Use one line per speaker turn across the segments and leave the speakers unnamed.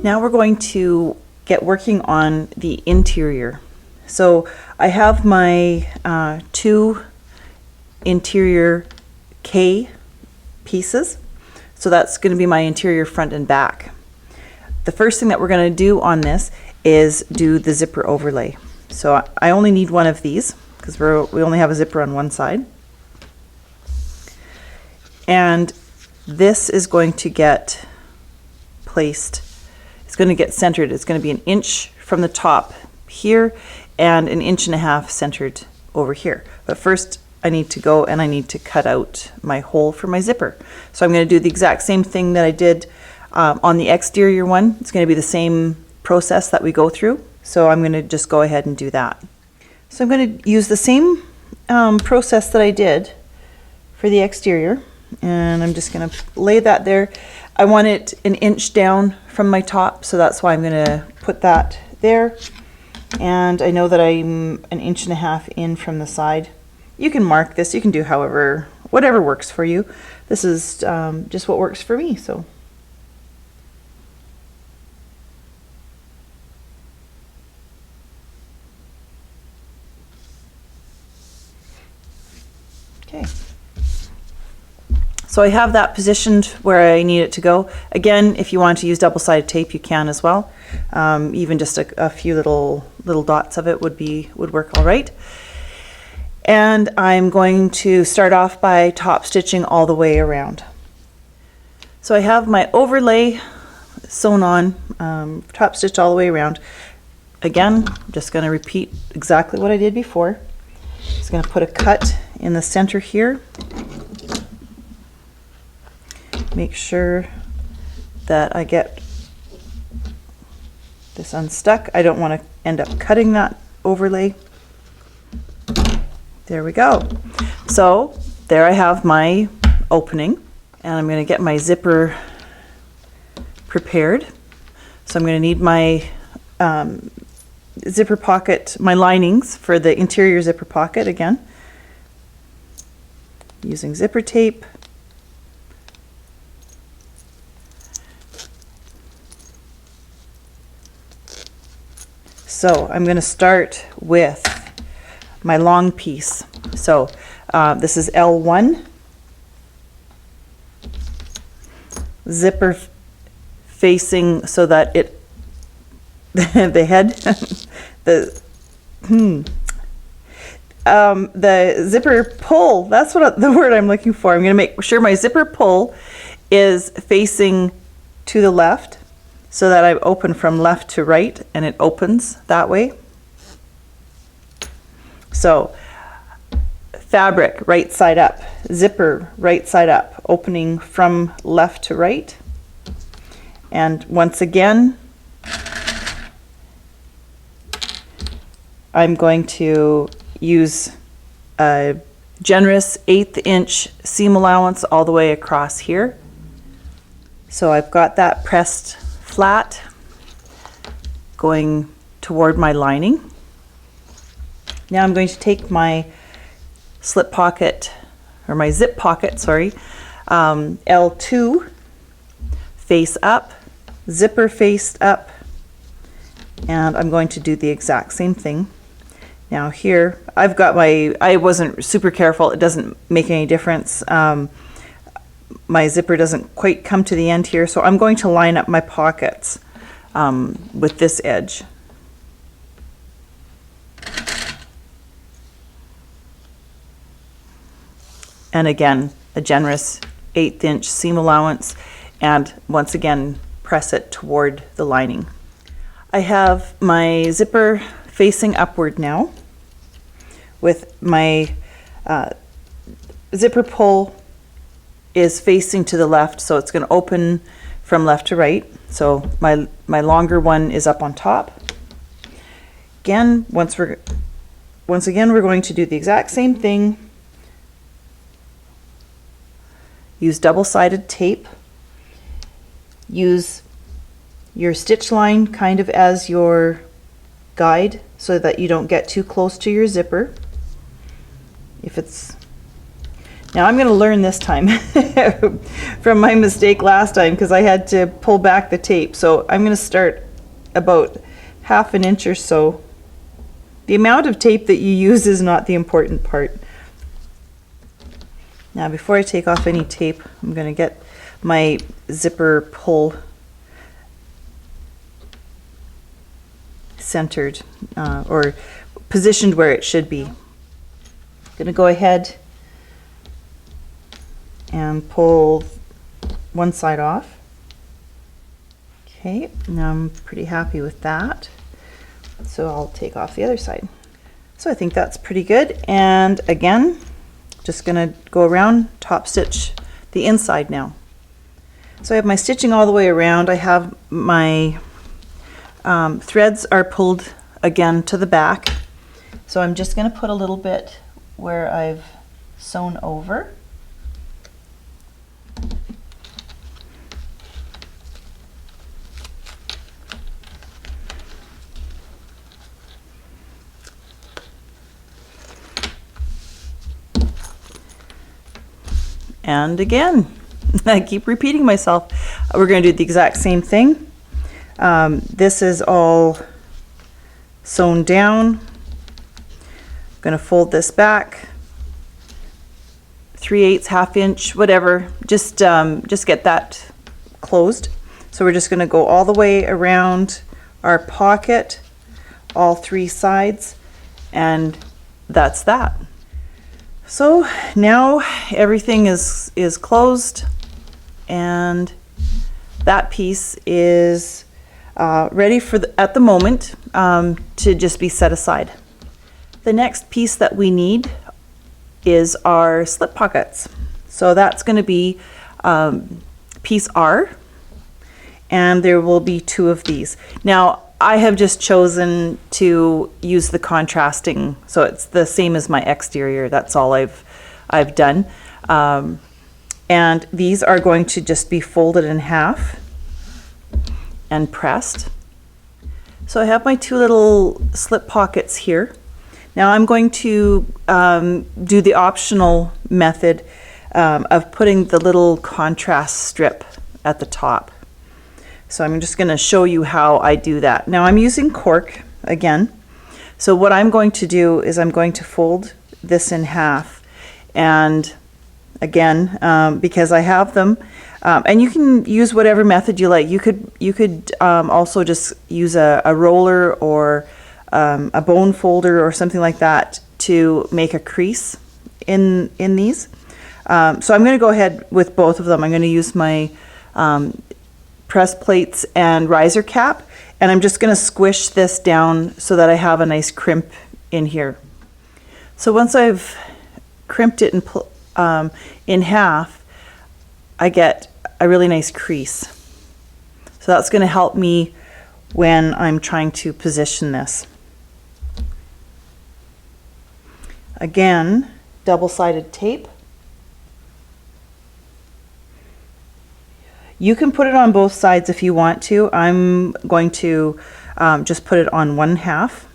Now we're going to get working on the interior. So I have my 2 interior K pieces. So that's going to be my interior front and back. The first thing that we're going to do on this is do the zipper overlay. So I only need one of these because we only have a zipper on one side. And this is going to get placed, it's going to get centered. It's going to be 1 inch from the top here and 1.5 inches centered over here. But first I need to go and I need to cut out my hole for my zipper. So I'm going to do the exact same thing that I did on the exterior one. It's going to be the same process that we go through. So I'm going to just go ahead and do that. So I'm going to use the same process that I did for the exterior. And I'm just going to lay that there. I want it 1 inch down from my top, so that's why I'm going to put that there. And I know that I'm 1.5 inches in from the side. You can mark this, you can do whatever works for you. This is just what works for me. So okay. So I have that positioned where I need it to go. Again, if you want to use double-sided tape, you can as well. Even just a few little dots of it would work all right. And I'm going to start off by top stitching all the way around. So I have my overlay sewn on, top stitch all the way around. Again, I'm just going to repeat exactly what I did before. Just going to put a cut in the center here. Make sure that I get this unstuck. I don't want to end up cutting that overlay. There we go. So there I have my opening, and I'm going to get my zipper prepared. So I'm going to need my zipper pocket, my linings for the interior zipper pocket again, using zipper tape. So I'm going to start with my long piece. So this is L1, zipper facing so that it the head the zipper pull, that's what the word I'm looking for. I'm going to make sure my zipper pull is facing to the left, so that I open from left to right, and it opens that way. So fabric right side up, zipper right side up, opening from left to right. And once again, I'm going to use a generous 1/8 inch seam allowance all the way across here. So I've got that pressed flat going toward my lining. Now I'm going to take my slip pocket, or my zip pocket, sorry, L2, face up, zipper faced up, and I'm going to do the exact same thing. Now here, I've got I wasn't super careful, it doesn't make any difference. My zipper doesn't quite come to the end here, so I'm going to line up my pockets with this edge. And again, a generous 1/8 inch seam allowance, and once again press it toward the lining. I have my zipper facing upward now with my zipper pull is facing to the left, so it's going to open from left to right. So my longer one is up on top. Again, once again we're going to do the exact same thing. Use double-sided tape. Use your stitch line kind of as your guide so that you don't get too close to your zipper. Now I'm going to learn this time from my mistake last time, because I had to pull back the tape. So I'm going to start about 1/2 inch or so. The amount of tape that you use is not the important part. Now before I take off any tape, I'm going to get my zipper pull centered or positioned where it should be. I'm going to go ahead and pull one side off. Okay, now I'm pretty happy with that. So I'll take off the other side. So I think that's pretty good. And again, just gonna go around, top stitch the inside now. So I have my stitching all the way around. I have my threads are pulled again to the back. So I'm just gonna put a little bit where I've sewn over. And again, I keep repeating myself. We're going to do the exact same thing. This is all sewn down. I'm going to fold this back 3/8, 1/2 inch, whatever. Just get that closed. So we're just going to go all the way around our pocket, all 3 sides, and that's that. So now everything is closed, and that piece is ready for at the moment to just be set aside. The next piece that we need is our slip pockets. So that's going to be piece R, and there will be 2 of these. Now I have just chosen to use the contrasting, so it's the same as my exterior. That's all I've done. And these are going to just be folded in half and pressed. So I have my 2 little slip pockets here. Now I'm going to do the optional method of putting the little contrast strip at the top. So I'm just going to show you how I do that. Now I'm using cork again. So what I'm going to do is I'm going to fold this in half, and again, because I have them, and you can use whatever method you like. You could also just use a roller or a bone folder or something like that to make a crease in these. So I'm going to go ahead with both of them. I'm going to use my press plates and riser cap, and I'm just going to squish this down so that I have a nice crimp in here. So once I've crimped it in half, I get a really nice crease. So that's going to help me when I'm trying to position this. Again, double-sided tape. You can put it on both sides if you want to. I'm going to just put it on 1/2.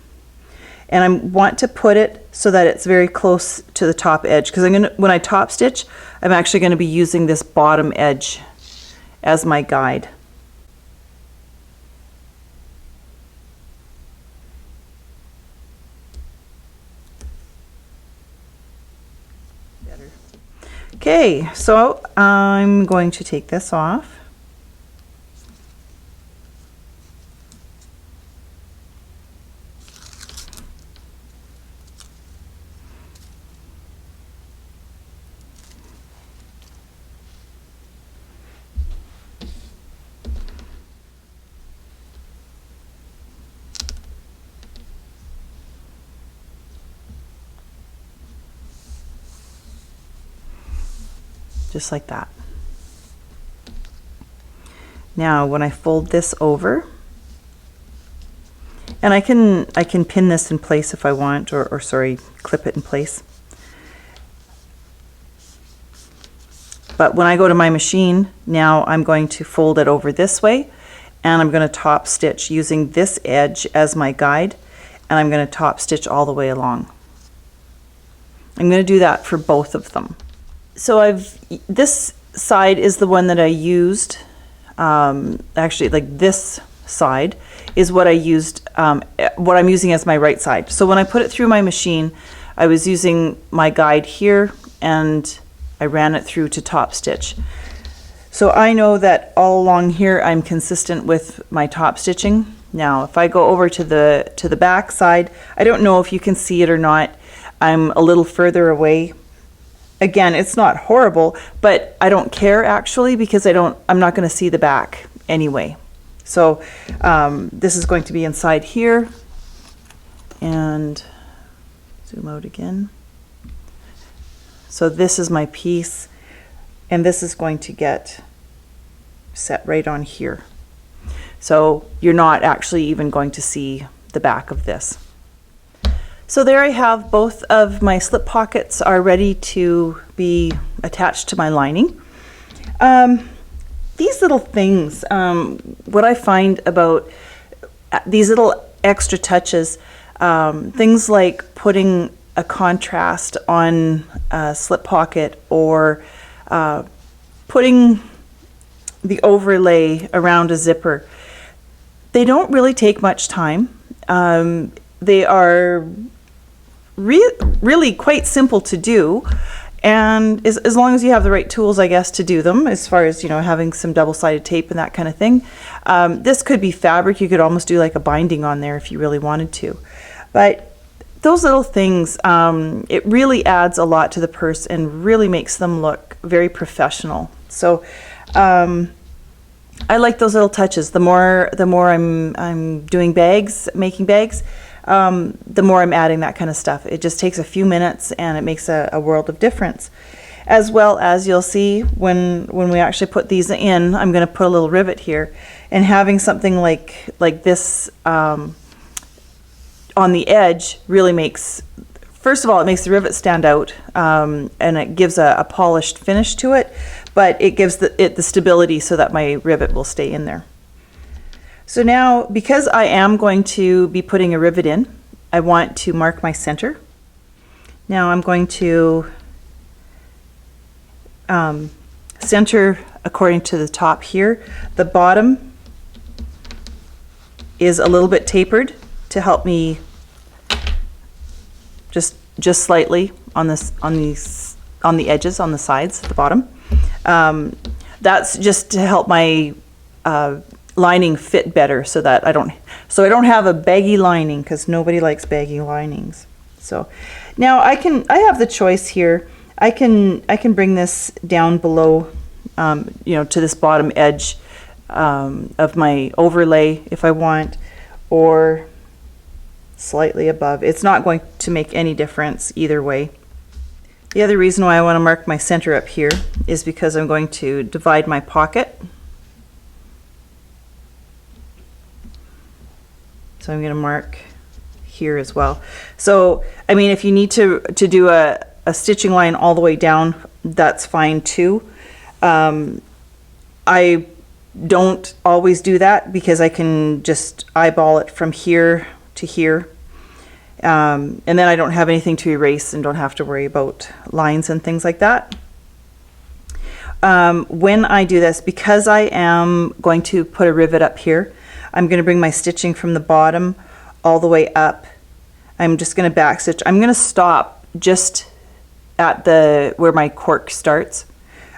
And I want to put it so that it's very close to the top edge, because when I top stitch, I'm actually going to be using this bottom edge as my guide. Okay, so I'm going to take this off. Just like that. Now when I fold this over, and I can pin this in place if I want, or sorry, clip it in place. But when I go to my machine, now I'm going to fold it over this way, and I'm going to top stitch using this edge as my guide, and I'm going to top stitch all the way along. I'm going to do that for both of them. So this side is the one that I used. Actually, like this side is what I used, what I'm using as my right side. So when I put it through my machine, I was using my guide here and I ran it through to top stitch. So I know that all along here I'm consistent with my top stitching. Now if I go over to the back side, I don't know if you can see it or not. I'm a little further away. Again, it's not horrible, but I don't care actually, because I'm not going to see the back anyway. So this is going to be inside here, and zoom out again. So this is my piece, and this is going to get set right on here. So you're not actually even going to see the back of this. So there I have both of my slip pockets are ready to be attached to my lining. These little things, what I find about these little extra touches, things like putting a contrast on a slip pocket, or putting the overlay around a zipper, they don't really take much time. They are really quite simple to do, and as long as you have the right tools, I guess, to do them, as far as, you know, having some double-sided tape and that kind of thing. This could be fabric. You could almost do like a binding on there if you really wanted to. But those little things, it really adds a lot to the purse and really makes them look very professional. So I like those little touches. The more I'm doing bags, making bags, the more I'm adding that kind of stuff. It just takes a few minutes and it makes a world of difference. As well as you'll see when we actually put these in, I'm going to put a little rivet here, and having something like this on the edge really makes, first of all, it makes the rivet stand out, and it gives a polished finish to it, but it gives it the stability so that my rivet will stay in there. So now, because I am going to be putting a rivet in, I want to mark my center. Now I'm going to center according to the top here. The bottom is a little bit tapered to help me just slightly on the edges, on the sides, the bottom. That's just to help my lining fit better, so that I don't have a baggy lining, because nobody likes baggy linings. So now I have the choice here. I can bring this down below, you know, to this bottom edge of my overlay if I want, or slightly above. It's not going to make any difference either way. The other reason why I want to mark my center up here is because I'm going to divide my pocket. So I'm going to mark here as well. So, I mean, if you need to do a stitching line all the way down, that's fine too. I don't always do that, because I can just eyeball it from here to here. And then I don't have anything to erase and don't have to worry about lines and things like that. When I do this, because I am going to put a rivet up here, I'm going to bring my stitching from the bottom all the way up. I'm just going to back stitch. I'm going to stop just at where my cork starts.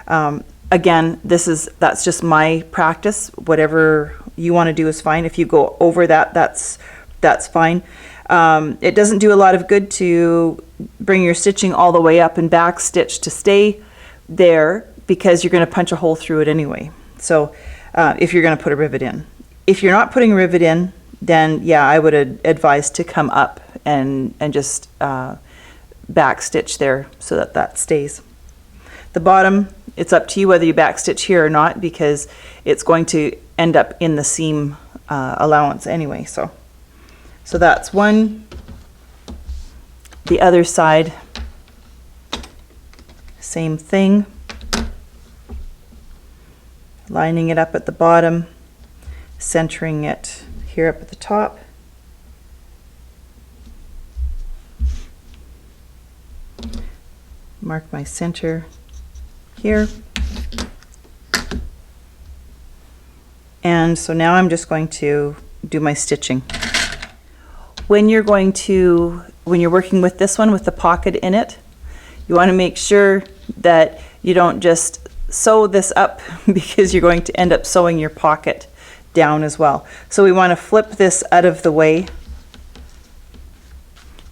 Again, that's just my practice. Whatever you want to do is fine. If you go over that, that's fine. It doesn't do a lot of good to bring your stitching all the way up and back stitch to stay there, because you're going to punch a hole through it anyway. So if you're going to put a rivet in. If you're not putting a rivet in, then yeah, I would advise to come up and just back stitch there so that stays. The bottom, it's up to you whether you back stitch here or not, because it's going to end up in the seam allowance anyway. So that's one. The other side, same thing. Lining it up at the bottom, centering it here up at the top. Mark my center here. And so now I'm just going to do my stitching. When you're working with this one with the pocket in it, you want to make sure that you don't just sew this up because you're going to end up sewing your pocket down as well. So we want to flip this out of the way.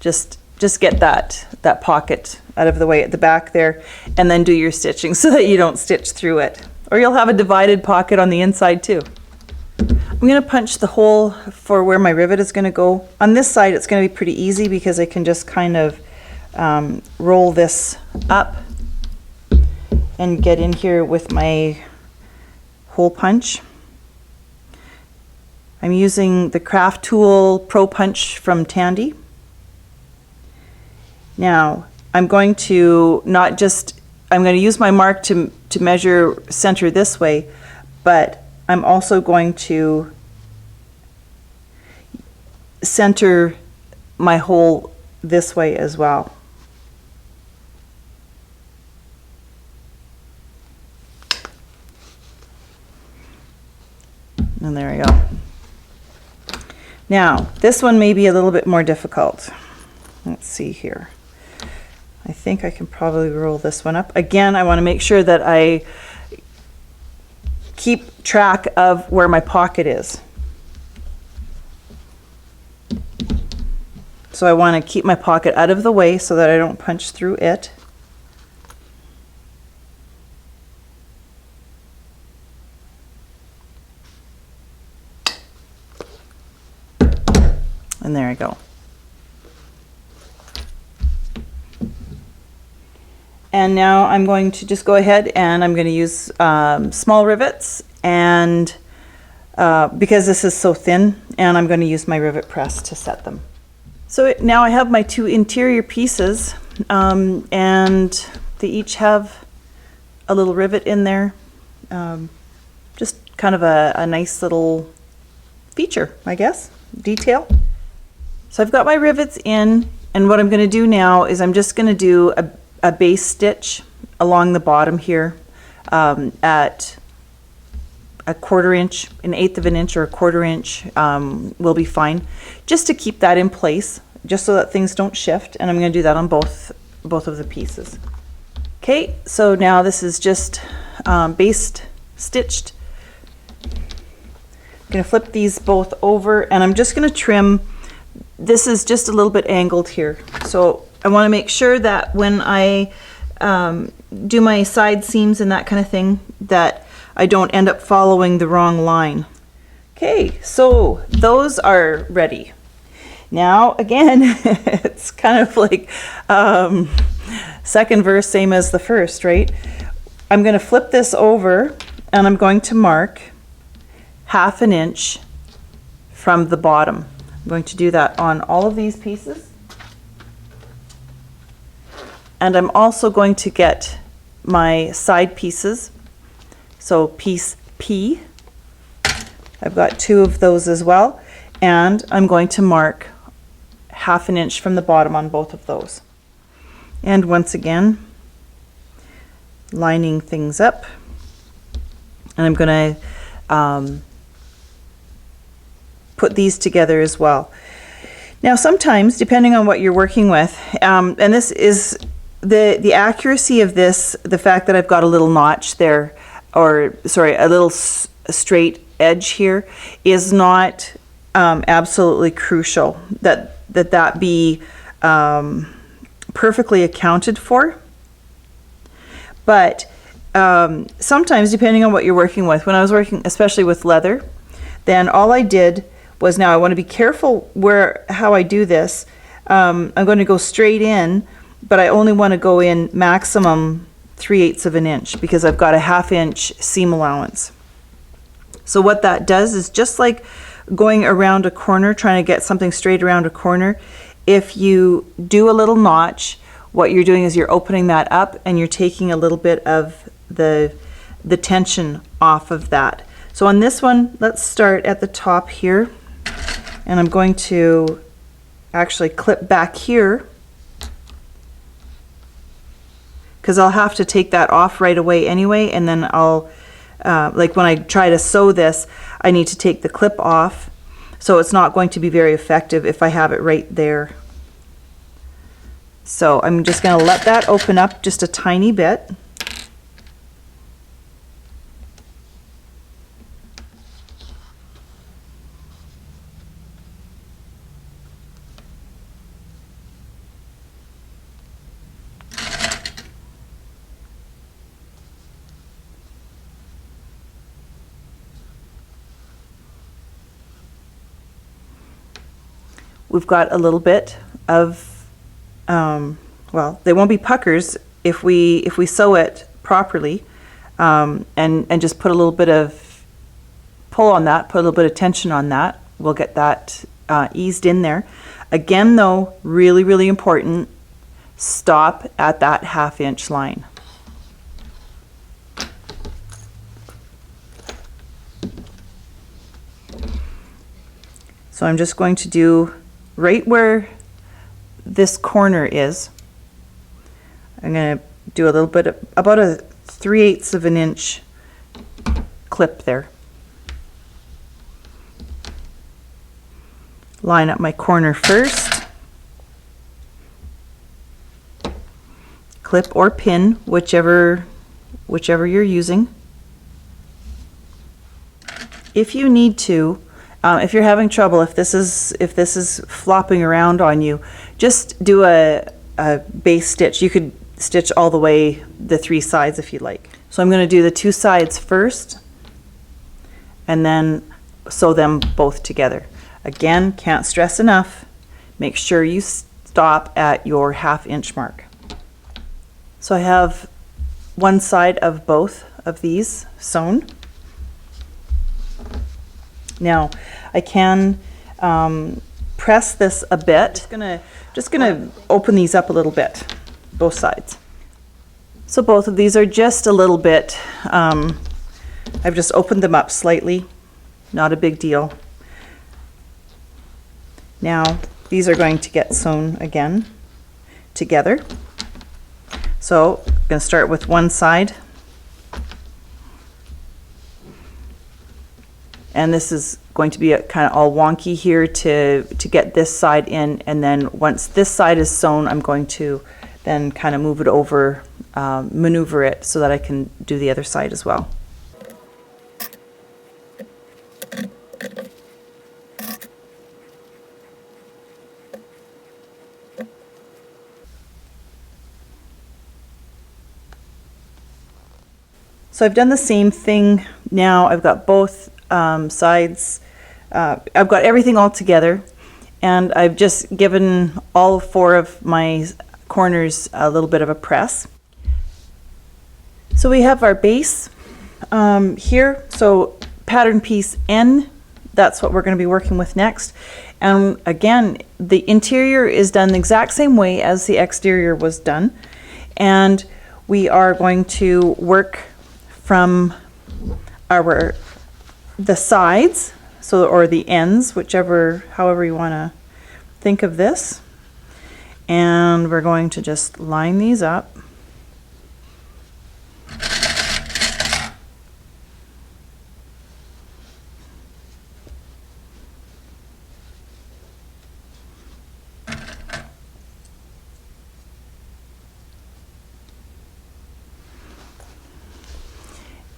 Just get that pocket out of the way at the back there, and then do your stitching so that you don't stitch through it. Or you'll have a divided pocket on the inside too. I'm going to punch the hole for where my rivet is going to go. On this side it's going to be pretty easy because I can just kind of roll this up and get in here with my hole punch. I'm using the Craft Tool Pro Punch from Tandy. Now I'm going to use my mark to measure center this way, but I'm also going to center my hole this way as well. And there we go. Now, this one may be a little bit more difficult. Let's see here. I think I can probably roll this one up. Again, I want to make sure that I keep track of where my pocket is. So I want to keep my pocket out of the way so that I don't punch through it. And there I go. And now I'm going to just go ahead and I'm going to use small rivets, and because this is so thin, and I'm going to use my rivet press to set them. So now I have my two interior pieces, and they each have a little rivet in there. Just kind of a nice little feature, I guess, detail. So I've got my rivets in, and what I'm going to do now is I'm just going to do a base stitch along the bottom here at a 1/4 inch, an 1/8 of an inch, or a 1/4 inch will be fine, just to keep that in place, just so that things don't shift. And I'm going to do that on both of the pieces. Okay, so now this is just base stitched. I'm going to flip these both over, and I'm just going to trim. This is just a little bit angled here, so I want to make sure that when I do my side seams and that kind of thing, that I don't end up following the wrong line. Okay, so those are ready. Now again, it's kind of like second verse, same as the first, right? I'm going to flip this over, and I'm going to mark 1/2 inch from the bottom. I'm going to do that on all of these pieces. And I'm also going to get my side pieces. So piece P, I've got 2 of those as well. And I'm going to mark 1/2 inch from the bottom on both of those. And once again, lining things up. And I'm going to put these together as well. Now sometimes, depending on what you're working with, and this is the accuracy of this, the fact that I've got a little notch there, or sorry, a little straight edge here, is not absolutely crucial that be perfectly accounted for. But sometimes, depending on what you're working with, when I was working especially with leather, then all I did was, now I want to be careful how I do this. I'm going to go straight in, but I only want to go in maximum 3/8 of an inch because I've got a 1/2 inch seam allowance. So what that does is, just like going around a corner, trying to get something straight around a corner, if you do a little notch, what you're doing is you're opening that up and you're taking a little bit of the tension off of that. So on this one, let's start at the top here, and I'm going to actually clip back here, because I'll have to take that off right away anyway, and then I'll, like when I try to sew this, I need to take the clip off, so it's not going to be very effective if I have it right there. So I'm just going to let that open up just a tiny bit. We've got a little bit of, well, they won't be puckers if we sew it properly, and just put a little bit of pull on that, put a little bit of tension on that. We'll get that eased in there. Again though, really, really important, stop at that 1/2 inch line. So I'm just going to do right where this corner is. I'm going to do a little bit of, about a 3/8 of an inch clip there. Line up my corner first. Clip or pin, whichever you're using. If you need to, if you're having trouble, if this is flopping around on you, just do a base stitch. You could stitch all the way the 3 sides if you like. So I'm going to do the 2 sides first and then sew them both together. Again, can't stress enough, make sure you stop at your 1/2 inch mark. So I have one side of both of these sewn. Now I can press this a bit. Just gonna open these up a little bit, both sides. So both of these are just a little bit, I've just opened them up slightly, not a big deal. Now these are going to get sewn again together. So I'm going to start with one side. And this is going to be kind of all wonky here to get this side in, and then once this side is sewn, I'm going to then kind of move it over, maneuver it so that I can do the other side as well. So I've done the same thing now. I've got both sides, I've got everything all together, and I've just given all 4 of my corners a little bit of a press. So we have our base here, so pattern piece N, that's what we're going to be working with next. And again, the interior is done the exact same way as the exterior was done, and we are going to work from the sides, so, or the ends, however you want to think of this. And we're going to just line these up.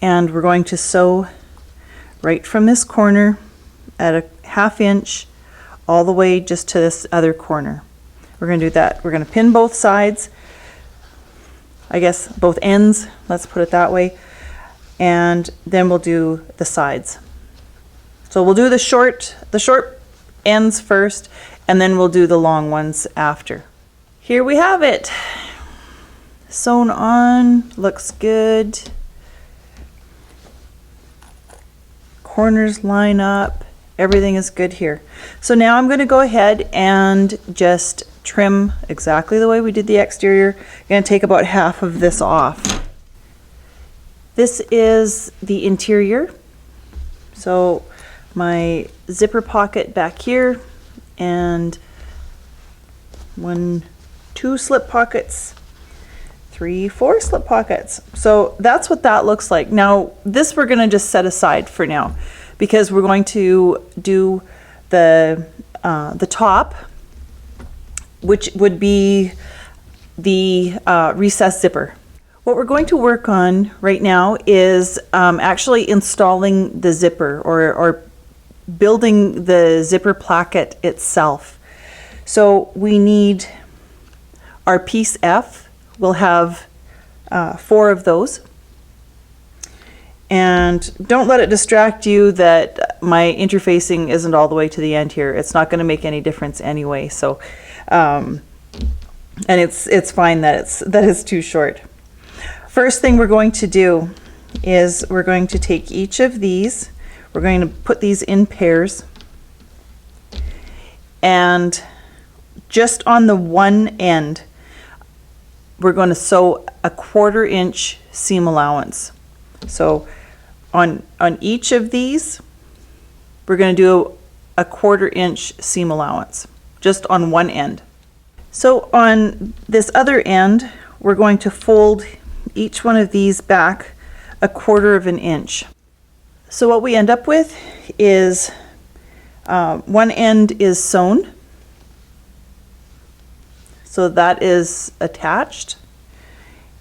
And we're going to sew right from this corner at a 1/2 inch all the way just to this other corner. We're going to do that. We're going to pin both sides, I guess both ends, let's put it that way, and then we'll do the sides. So we'll do the short ends first, and then we'll do the long ones after. Here we have it. Sewn on, looks good. Corners line up, everything is good here. So now I'm going to go ahead and just trim exactly the way we did the exterior. I'm going to take about half of this off. This is the interior. So my zipper pocket back here, and 2 slip pockets, 3, 4 slip pockets. So that's what that looks like. Now this we're going to just set aside for now because we're going to do the top, which would be the recessed zipper. What we're going to work on right now is actually installing the zipper or building the zipper placket itself. So we need our piece F. We'll have 4 of those. And don't let it distract you that my interfacing isn't all the way to the end here. It's not going to make any difference anyway. So, and it's fine that it's too short. First thing we're going to do is we're going to take each of these. We're going to put these in pairs, and just on the one end, we're going to sew a 1/4 inch seam allowance. So on each of these, we're going to do a 1/4 inch seam allowance just on one end. So on this other end, we're going to fold each one of these back a 1/4 inch. So what we end up with is one end is sewn, so that is attached,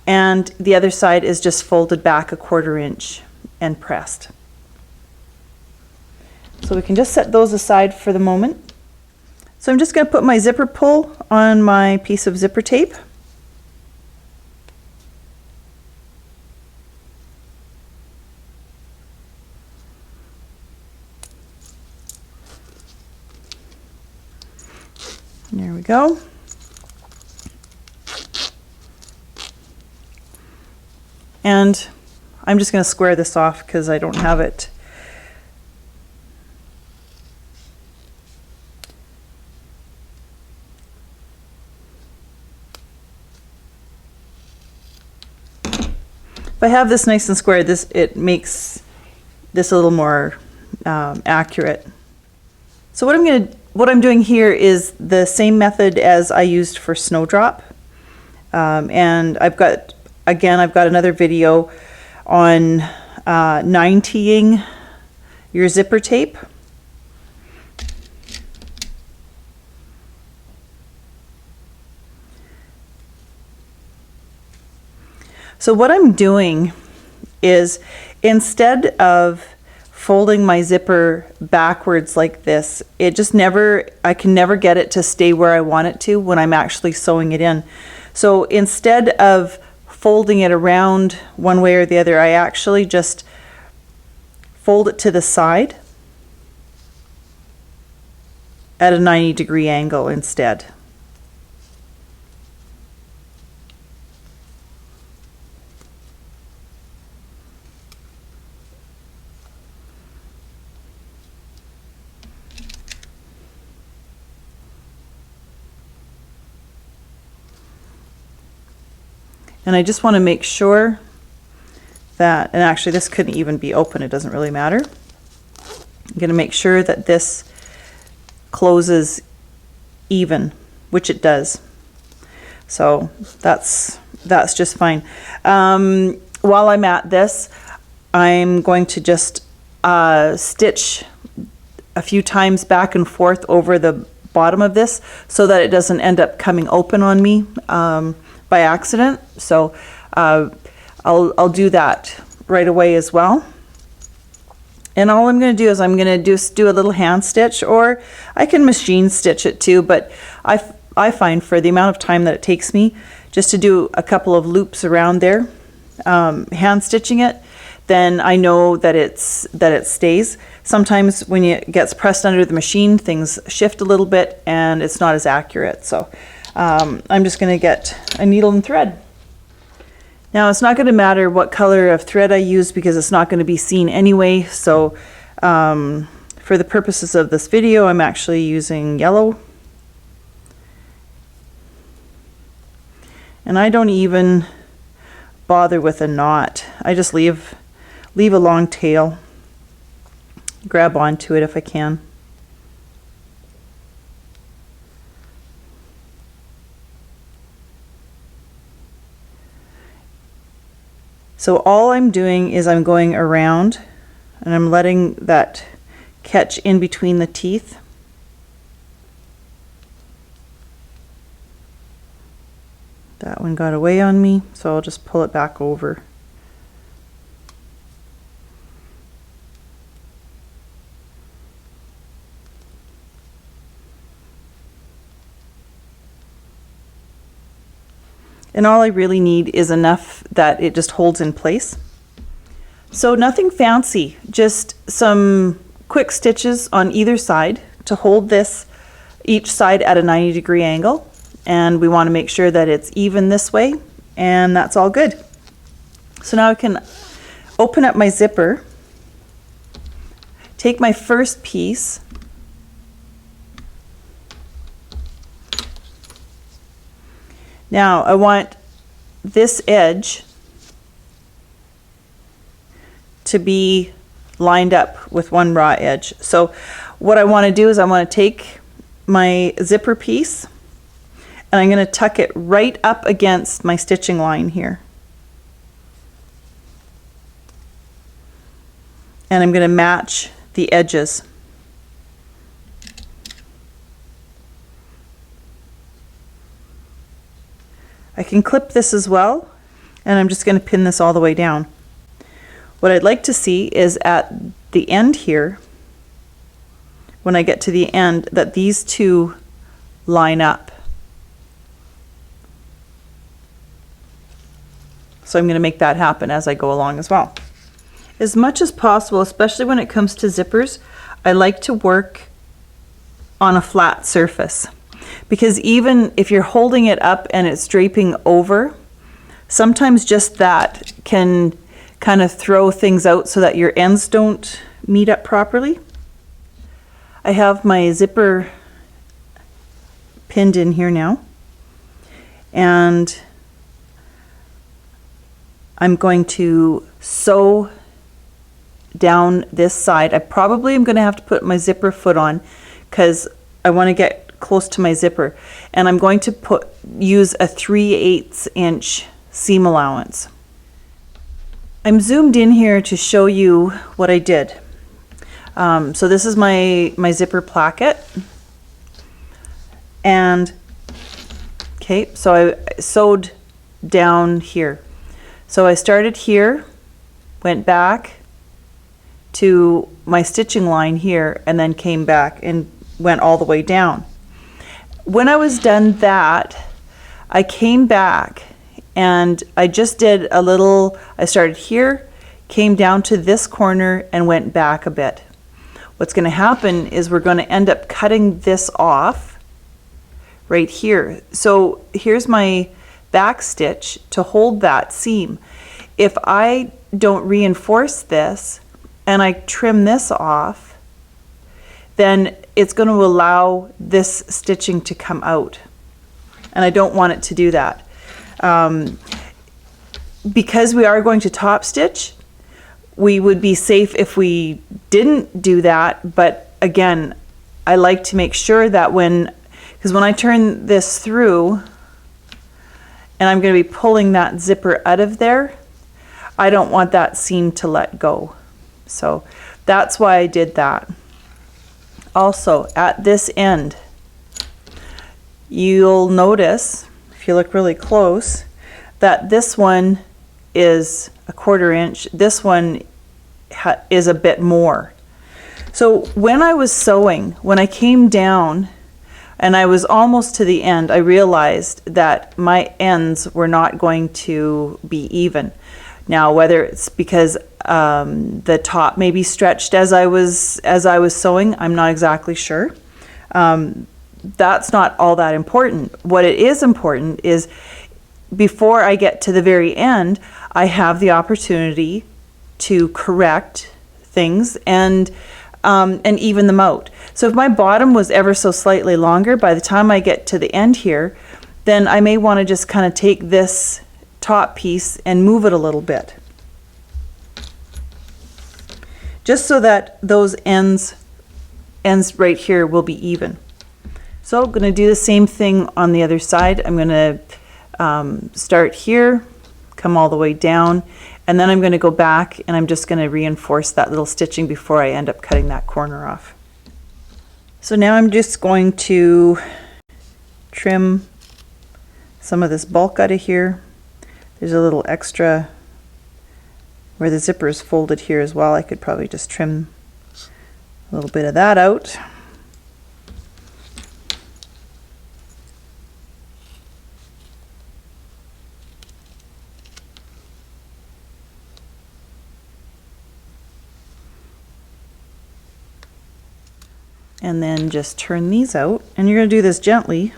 and the other side is just folded back a 1/4 inch and pressed. So we can just set those aside for the moment. So I'm just going to put my zipper pull on my piece of zipper tape. There we go. And I'm just going to square this off because I don't have it. If I have this nice and square, it makes this a little more accurate. So what I'm doing here is the same method as I used for snowdrop, and I've got another video on 9T'ing your zipper tape. So what I'm doing is, instead of folding my zipper backwards like this, I can never get it to stay where I want it to when I'm actually sewing it in. So instead of folding it around one way or the other, I actually just fold it to the side at a 90-degree angle instead. And I just want to make sure that, and actually this couldn't even be open, it doesn't really matter. I'm going to make sure that this closes even, which it does. So that's just fine. While I'm at this, I'm going to just stitch a few times back and forth over the bottom of this so that it doesn't end up coming open on me by accident. So I'll do that right away as well. And all I'm going to do is I'm going to just do a little hand stitch, or I can machine stitch it too, but I find for the amount of time that it takes me just to do a couple of loops around there, hand stitching it, then I know that it stays. Sometimes when it gets pressed under the machine, things shift a little bit and it's not as accurate. So I'm just going to get a needle and thread. Now it's not going to matter what color of thread I use because it's not going to be seen anyway. So for the purposes of this video, I'm actually using yellow. And I don't even bother with a knot. I just leave a long tail. Grab onto it if I can. So all I'm doing is I'm going around and I'm letting that catch in between the teeth. That one got away on me, so I'll just pull it back over. And all I really need is enough that it just holds in place. So nothing fancy, just some quick stitches on either side to hold this, each side at a 90-degree angle. And we want to make sure that it's even this way, and that's all good. So now I can open up my zipper, take my first piece, now I want this edge to be lined up with one raw edge. So what I want to do is I want to take my zipper piece and I'm going to tuck it right up against my stitching line here. And I'm going to match the edges. I can clip this as well, and I'm just going to pin this all the way down. What I'd like to see is at the end here, when I get to the end, that these two line up. So I'm going to make that happen as I go along as well. As much as possible, especially when it comes to zippers, I like to work on a flat surface. Because even if you're holding it up and it's draping over, sometimes just that can kind of throw things out so that your ends don't meet up properly. I have my zipper pinned in here now, and I'm going to sew down this side. I probably am going to have to put my zipper foot on because I want to get close to my zipper, and I'm going to use a 3/8 inch seam allowance. I'm zoomed in here to show you what I did. So this is my zipper placket, and okay, so I sewed down here. So I started here, went back to my stitching line here, and then came back and went all the way down. When I was done that, I came back and I just did a little, I started here, came down to this corner and went back a bit. What's going to happen is we're going to end up cutting this off right here. So here's my back stitch to hold that seam. If I don't reinforce this and I trim this off, then it's going to allow this stitching to come out, and I don't want it to do that. Because we are going to top stitch, we would be safe if we didn't do that, but again, I like to make sure that because when I turn this through and I'm going to be pulling that zipper out of there, I don't want that seam to let go. So that's why I did that. Also, at this end, you'll notice, if you look really close, that this one is a 1/4 inch. This one is a bit more. So when I was sewing, when I came down and I was almost to the end, I realized that my ends were not going to be even. Now, whether it's because the top maybe stretched as I was sewing, I'm not exactly sure. That's not all that important. What it is important is before I get to the very end, I have the opportunity to correct things and even them out. So if my bottom was ever so slightly longer, by the time I get to the end here, then I may want to just kind of take this top piece and move it a little bit, just so that those ends right here will be even. So I'm going to do the same thing on the other side. I'm going to start here, come all the way down, And then I'm going to go back and I'm just going to reinforce that little stitching before I end up cutting that corner off. So now I'm just going to trim some of this bulk out of here. There's a little extra where the zipper is folded here as well. I could probably just trim a little bit of that out. And then just turn these out, and you're going to do this gently.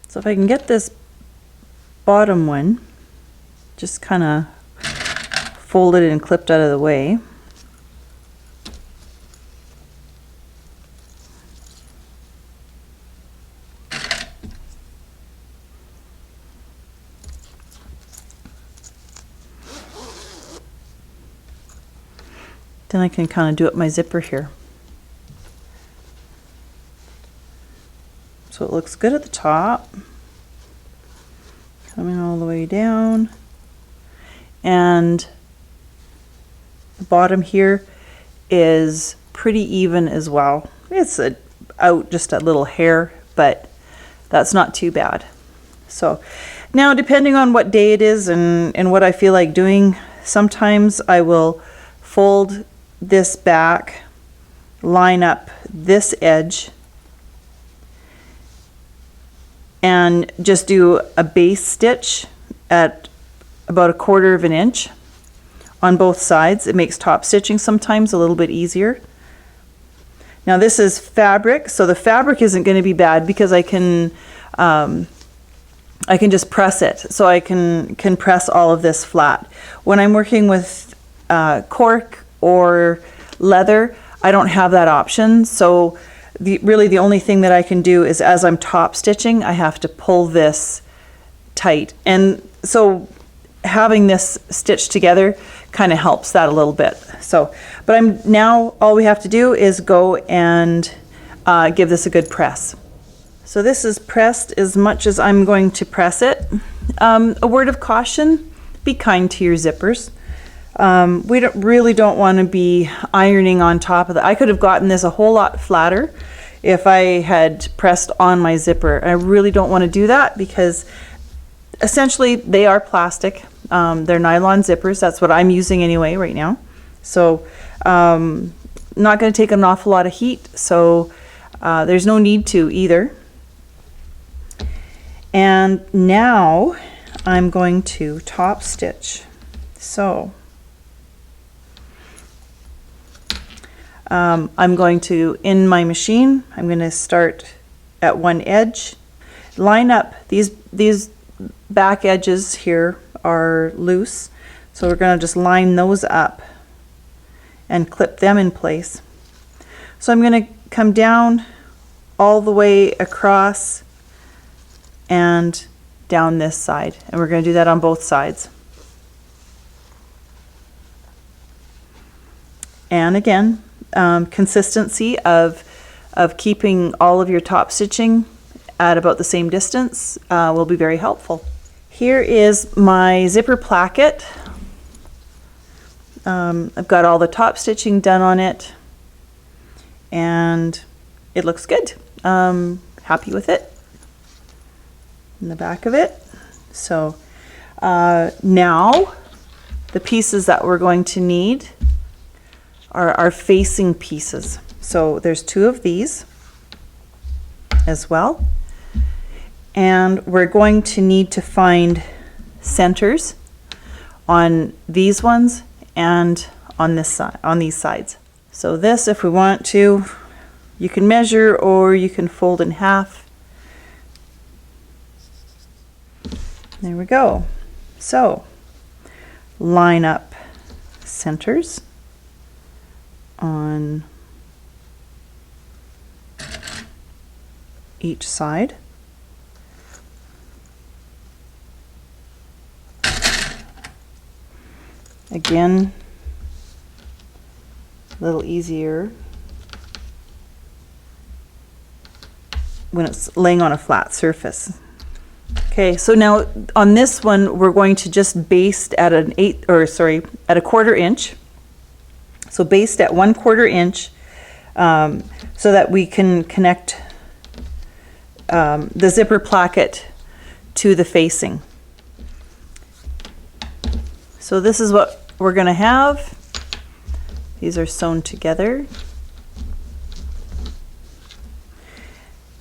So if I can get this bottom one just kind of folded and clipped out of the way. Then I can kind of do up my zipper here. So it looks good at the top, coming all the way down, and the bottom here is pretty even as well. It's out just a little hair, but that's not too bad. So now, depending on what day it is and what I feel like doing, sometimes I will fold this back, line up this edge, and just do a base stitch at about 1/4 of an inch on both sides. It makes top stitching sometimes a little bit easier. Now this is fabric, so the fabric isn't going to be bad because I can just press it. So I can press all of this flat. When I'm working with cork or leather, I don't have that option. So really the only thing that I can do is, as I'm top stitching, I have to pull this tight. And so having this stitched together kind of helps that a little bit. So, but now all we have to do is go and give this a good press. So this is pressed as much as I'm going to press it. A word of caution, be kind to your zippers. We really don't want to be ironing on top of that. I could have gotten this a whole lot flatter if I had pressed on my zipper. I really don't want to do that because essentially they are plastic. They're nylon zippers. That's what I'm using anyway right now. So not going to take an awful lot of heat. So there's no need to either. And now I'm going to top stitch. So I'm going to, in my machine, I'm going to start at one edge, line up these back edges here are loose, so we're going to just line those up and clip them in place. So I'm going to come down all the way across and down this side, and we're going to do that on both sides. And again, consistency of keeping all of your top stitching at about the same distance will be very helpful. Here is my zipper placket. I've got all the top stitching done on it and it looks good. Happy with it. In the back of it. So now the pieces that we're going to need are our facing pieces. So there's 2 of these as well. And we're going to need to find centers on these ones and on this side, on these sides. So this, if we want to, you can measure or you can fold in half. There we go. So line up centers on each side. Again, a little easier when it's laying on a flat surface. Okay, so now on this one, we're going to just baste at at a 1/4 inch. So baste at 1/4 inch so that we can connect the zipper placket to the facing. So this is what we're going to have. These are sewn together.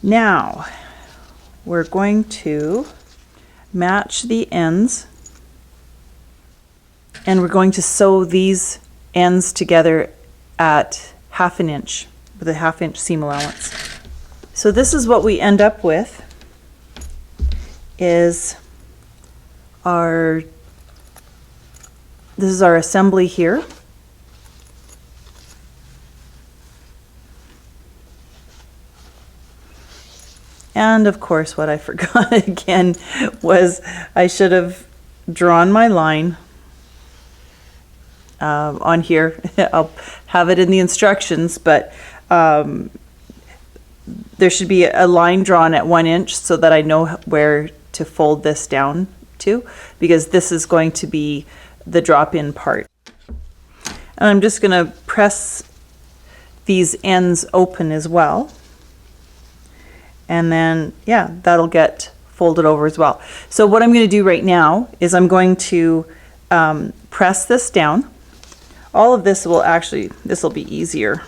Now we're going to match the ends, and we're going to sew these ends together at 1/2 inch with a 1/2 inch seam allowance. So this is what we end up with, is this is our assembly here. And of course, what I forgot again was I should have drawn my line on here. I'll have it in the instructions, but there should be a line drawn at 1 inch so that I know where to fold this down to, because this is going to be the drop-in part. And I'm just going to press these ends open as well. And then, yeah, that'll get folded over as well. So what I'm going to do right now is I'm going to press this down. All of this will actually, this will be easier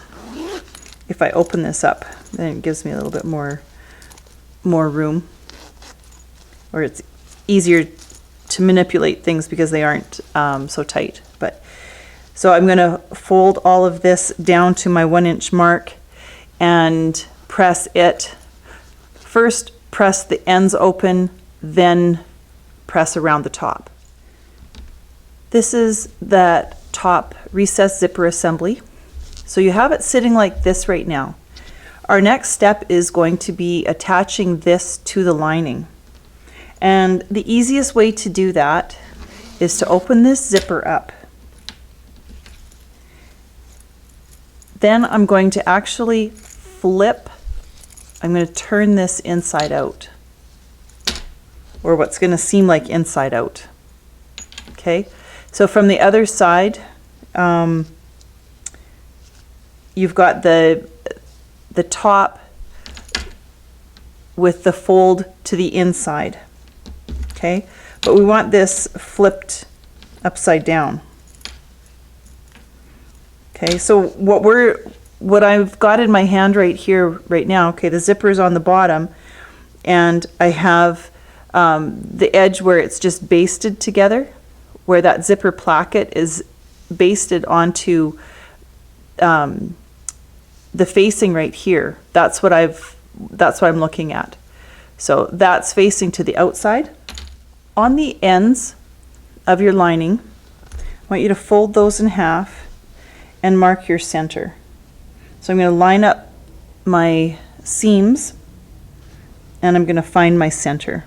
if I open this up. Then it gives me a little bit more room, or it's easier to manipulate things because they aren't so tight. But so I'm going to fold all of this down to my 1 inch mark and press it. First press the ends open, then press around the top. This is that top recessed zipper assembly. So you have it sitting like this right now. Our next step is going to be attaching this to the lining. And the easiest way to do that is to open this zipper up. Then I'm going to actually flip. I'm going to turn this inside out, or what's going to seem like inside out. Okay, so from the other side, you've got the top with the fold to the inside. Okay, but we want this flipped upside down. Okay, so what I've got in my hand right here, right now, okay, the zipper is on the bottom, and I have the edge where it's just basted together, where that zipper placket is basted onto the facing right here. That's what I'm looking at. So that's facing to the outside. On the ends of your lining, I want you to fold those in half and mark your center. So I'm going to line up my seams and I'm going to find my center.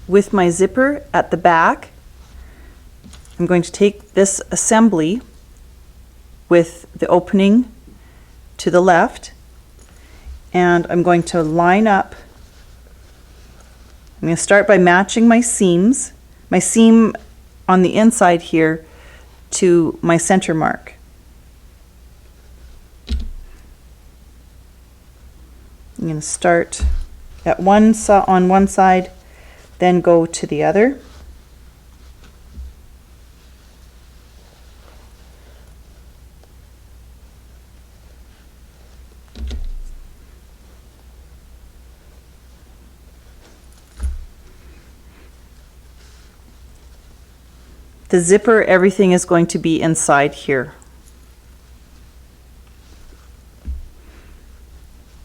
With my zipper at the back, I'm going to take this assembly with the opening to the left, and I'm going to line up. I'm going to start by matching my seams my seam on the inside here to my center mark. I'm going to start at on one side, then go to the other. The zipper, everything is going to be inside here.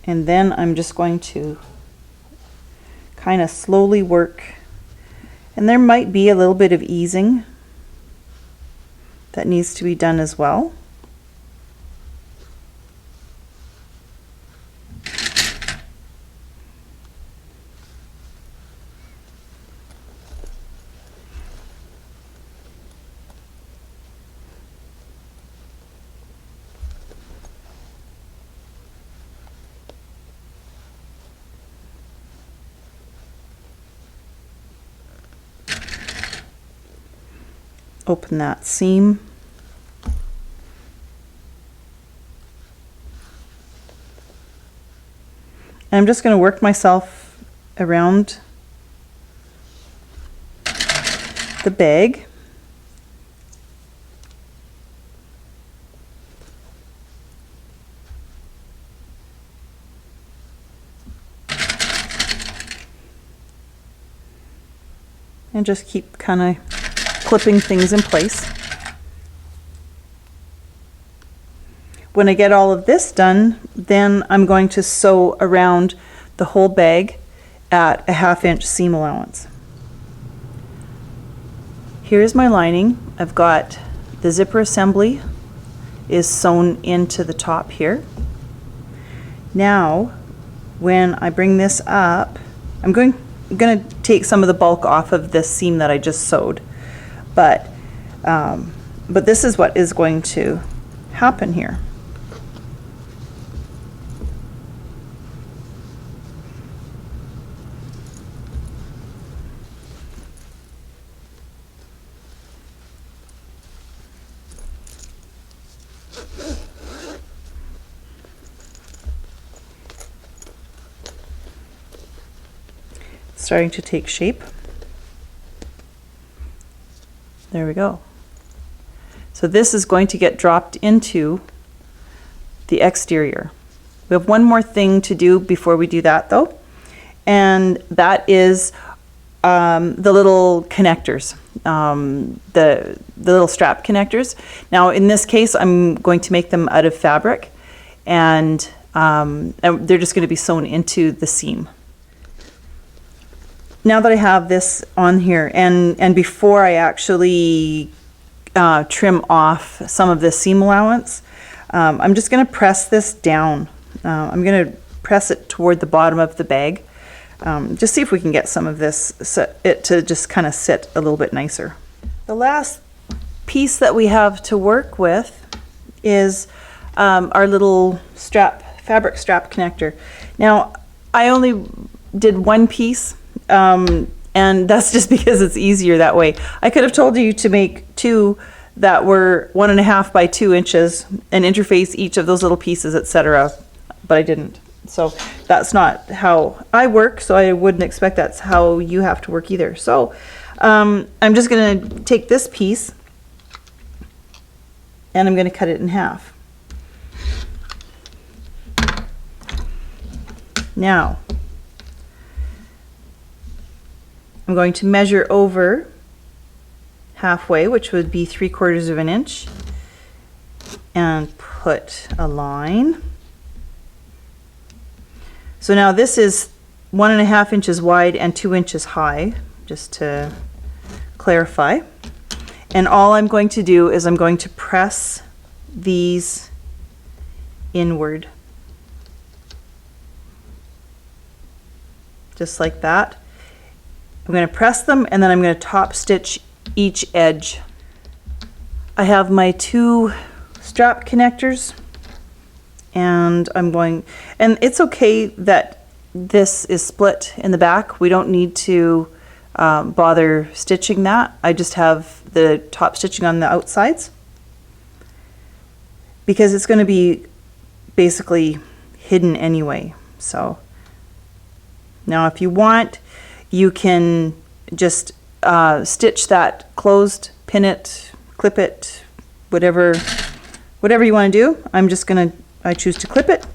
And then I'm just going to kind of slowly work. And there might be a little bit of easing that needs to be done as well. Open that seam. And I'm just going to work myself around the bag. And just keep kind of clipping things in place. When I get all of this done, then I'm going to sew around the whole bag at a 1/2 inch seam allowance. Here's my lining. I've got the zipper assembly is sewn into the top here. Now, when I bring this up, I'm going to take some of the bulk off of this seam that I just sewed. But this is what is going to happen here. It's starting to take shape. There we go. So this is going to get dropped into the exterior. We have one more thing to do before we do that though, and that is the little connectors, the little strap connectors. Now in this case I'm going to make them out of fabric, and they're just going to be sewn into the seam. Now that I have this on here, and before I actually trim off some of this seam allowance, I'm just going to press this down. I'm going to press it toward the bottom of the bag. Just see if we can get some of this, it to just kind of sit a little bit nicer. The last piece that we have to work with is our little fabric strap connector. Now, I only did one piece. And that's just because it's easier that way. I could have told you to make two that were 1.5 by 2 inches and interface each of those little pieces, etc., but I didn't. So that's not how I work, so I wouldn't expect that's how you have to work either. So I'm just going to take this piece and I'm going to cut it in half. Now, I'm going to measure over halfway, which would be 3/4 of an inch, and put a line. So now this is 1.5 inches wide and 2 inches high, just to clarify. And all I'm going to do is I'm going to press these inward, just like that. I'm going to press them and then I'm going to top stitch each edge. I have my 2 strap connectors, and and it's okay that this is split in the back. We don't need to bother stitching that. I just have the top stitching on the outsides because it's going to be basically hidden anyway. So now if you want, you can just stitch that closed, pin it, clip it, whatever you want to do. I choose to clip it.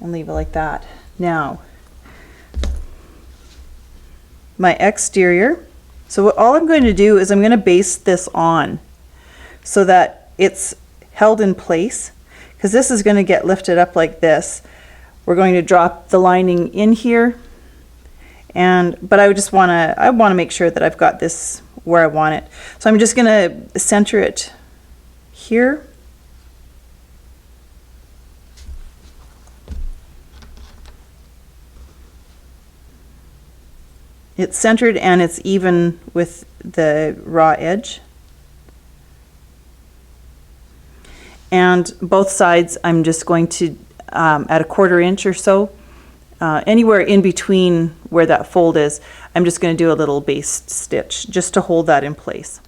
And leave it like that. Now, my exterior. So all I'm going to do is I'm going to base this on so that it's held in place, because this is going to get lifted up like this. We're going to drop the lining in here, but I just want to make sure that I've got this where I want it. So I'm just going to center it here. It's centered and it's even with the raw edge. And both sides I'm just going to, at a 1/4 inch or so, anywhere in between where that fold is, I'm just going to do a little base stitch just to hold that in place.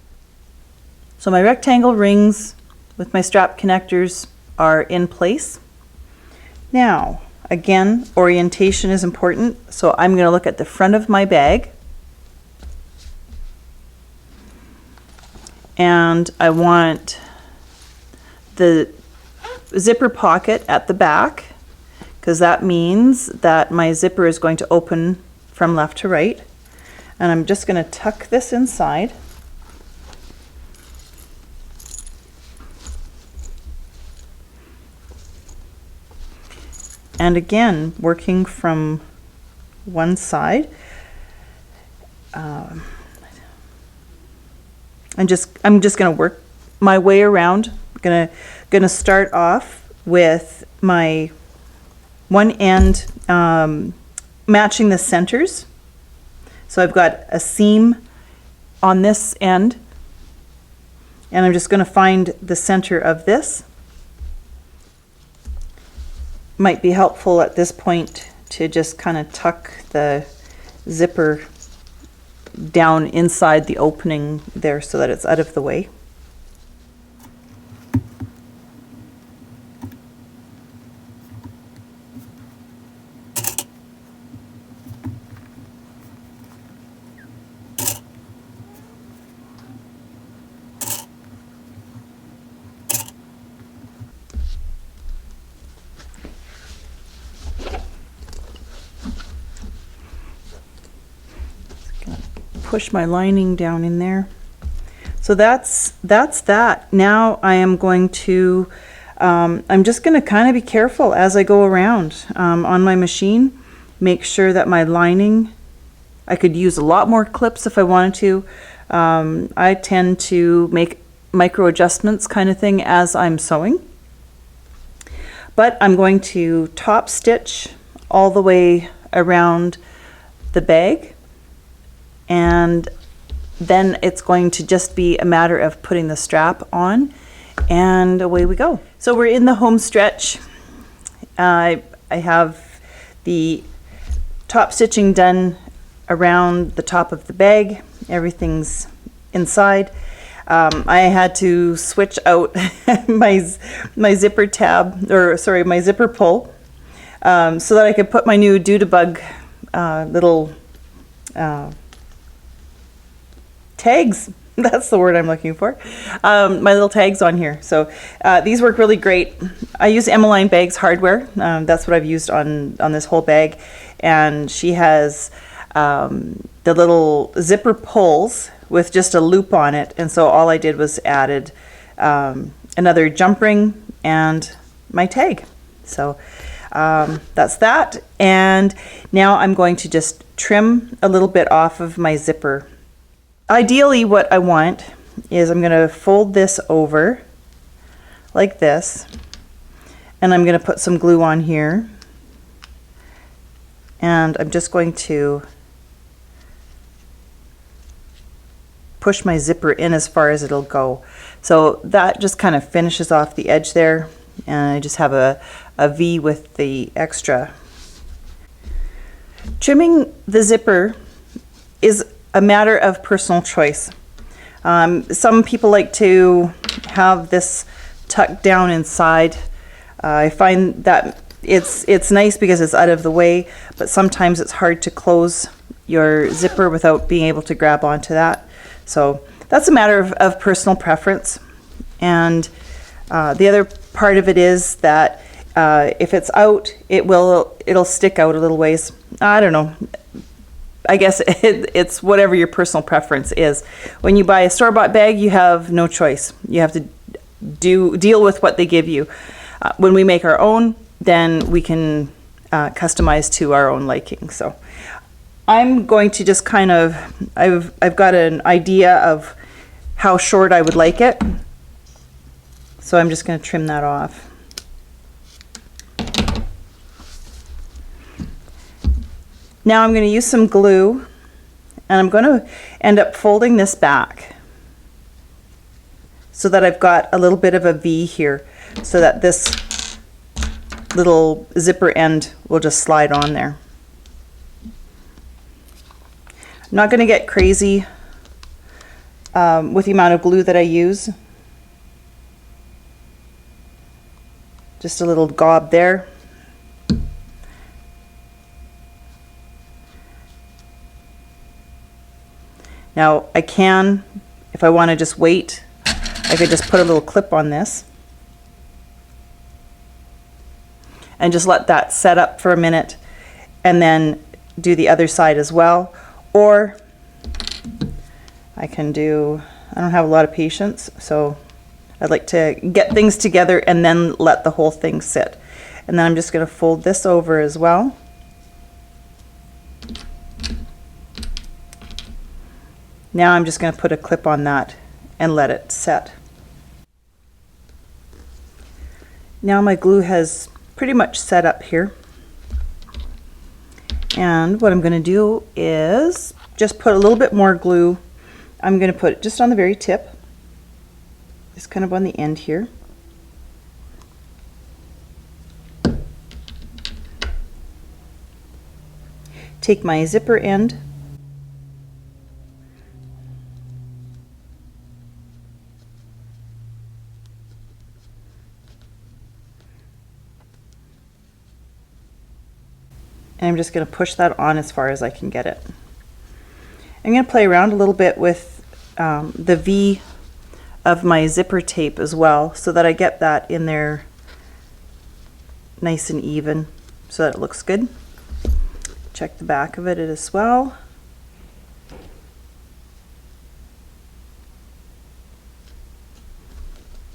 So my rectangle rings with my strap connectors are in place. Now, again, orientation is important, so I'm going to look at the front of my bag. And I want the zipper pocket at the back, because that means that my zipper is going to open from left to right. And I'm just going to tuck this inside. And again, working from one side. I'm just going to work my way around. I'm gonna start off with my one end matching the centers. So I've got a seam on this end, and I'm just going to find the center of this. Might be helpful at this point to just kind of tuck the zipper down inside the opening there so that it's out of the way. Push my lining down in there. So that's that. Now I am going to, I'm just going to kind of be careful as I go around on my machine. Make sure that my lining, I could use a lot more clips if I wanted to. I tend to make micro adjustments kind of thing as I'm sewing. But I'm going to top stitch all the way around the bag. And then it's going to just be a matter of putting the strap on, and away we go. So we're in the home stretch. I have the top stitching done around the top of the bag. Everything's inside. I had to switch out my zipper tab, or sorry, my zipper pull, so that I could put my new Doodabug little tags, that's the word I'm looking for, my little tags on here. So these work really great. I use Emmeline Bags hardware. That's what I've used on this whole bag. And she has the little zipper pulls with just a loop on it. And so all I did was added another jump ring and my tag. So that's that. And now I'm going to just trim a little bit off of my zipper. Ideally, what I want is I'm going to fold this over like this, and I'm going to put some glue on here, and I'm just going to push my zipper in as far as it'll go. So that just kind of finishes off the edge there, and I just have a V with the extra. Trimming the zipper is a matter of personal choice. Some people like to have this tucked down inside. I find that it's nice because it's out of the way, but sometimes it's hard to close your zipper without being able to grab onto that. So that's a matter of personal preference. And the other part of it is that if it's out, it'll stick out a little ways. I don't know. I guess it's whatever your personal preference is. When you buy a store-bought bag, you have no choice. You have to deal with what they give you. When we make our own, then we can customize to our own liking. So I'm going to just kind of, I've got an idea of how short I would like it. So I'm just going to trim that off. Now I'm going to use some glue, and I'm going to end up folding this back so that I've got a little bit of a V here, so that this little zipper end will just slide on there. I'm not going to get crazy with the amount of glue that I use. Just a little gob there. Now I can, if I want to just wait, I could just put a little clip on this and just let that set up for a minute and then do the other side as well. Or I can do, I don't have a lot of patience, so I'd like to get things together and then let the whole thing sit. And then I'm just going to fold this over as well. Now I'm just going to put a clip on that and let it set. Now my glue has pretty much set up here. And what I'm going to do is just put a little bit more glue. I'm going to put it just on the very tip, just kind of on the end here. Take my zipper end, and I'm just going to push that on as far as I can get it. I'm going to play around a little bit with the V of my zipper tape as well, so that I get that in there nice and even so that it looks good. Check the back of it as well.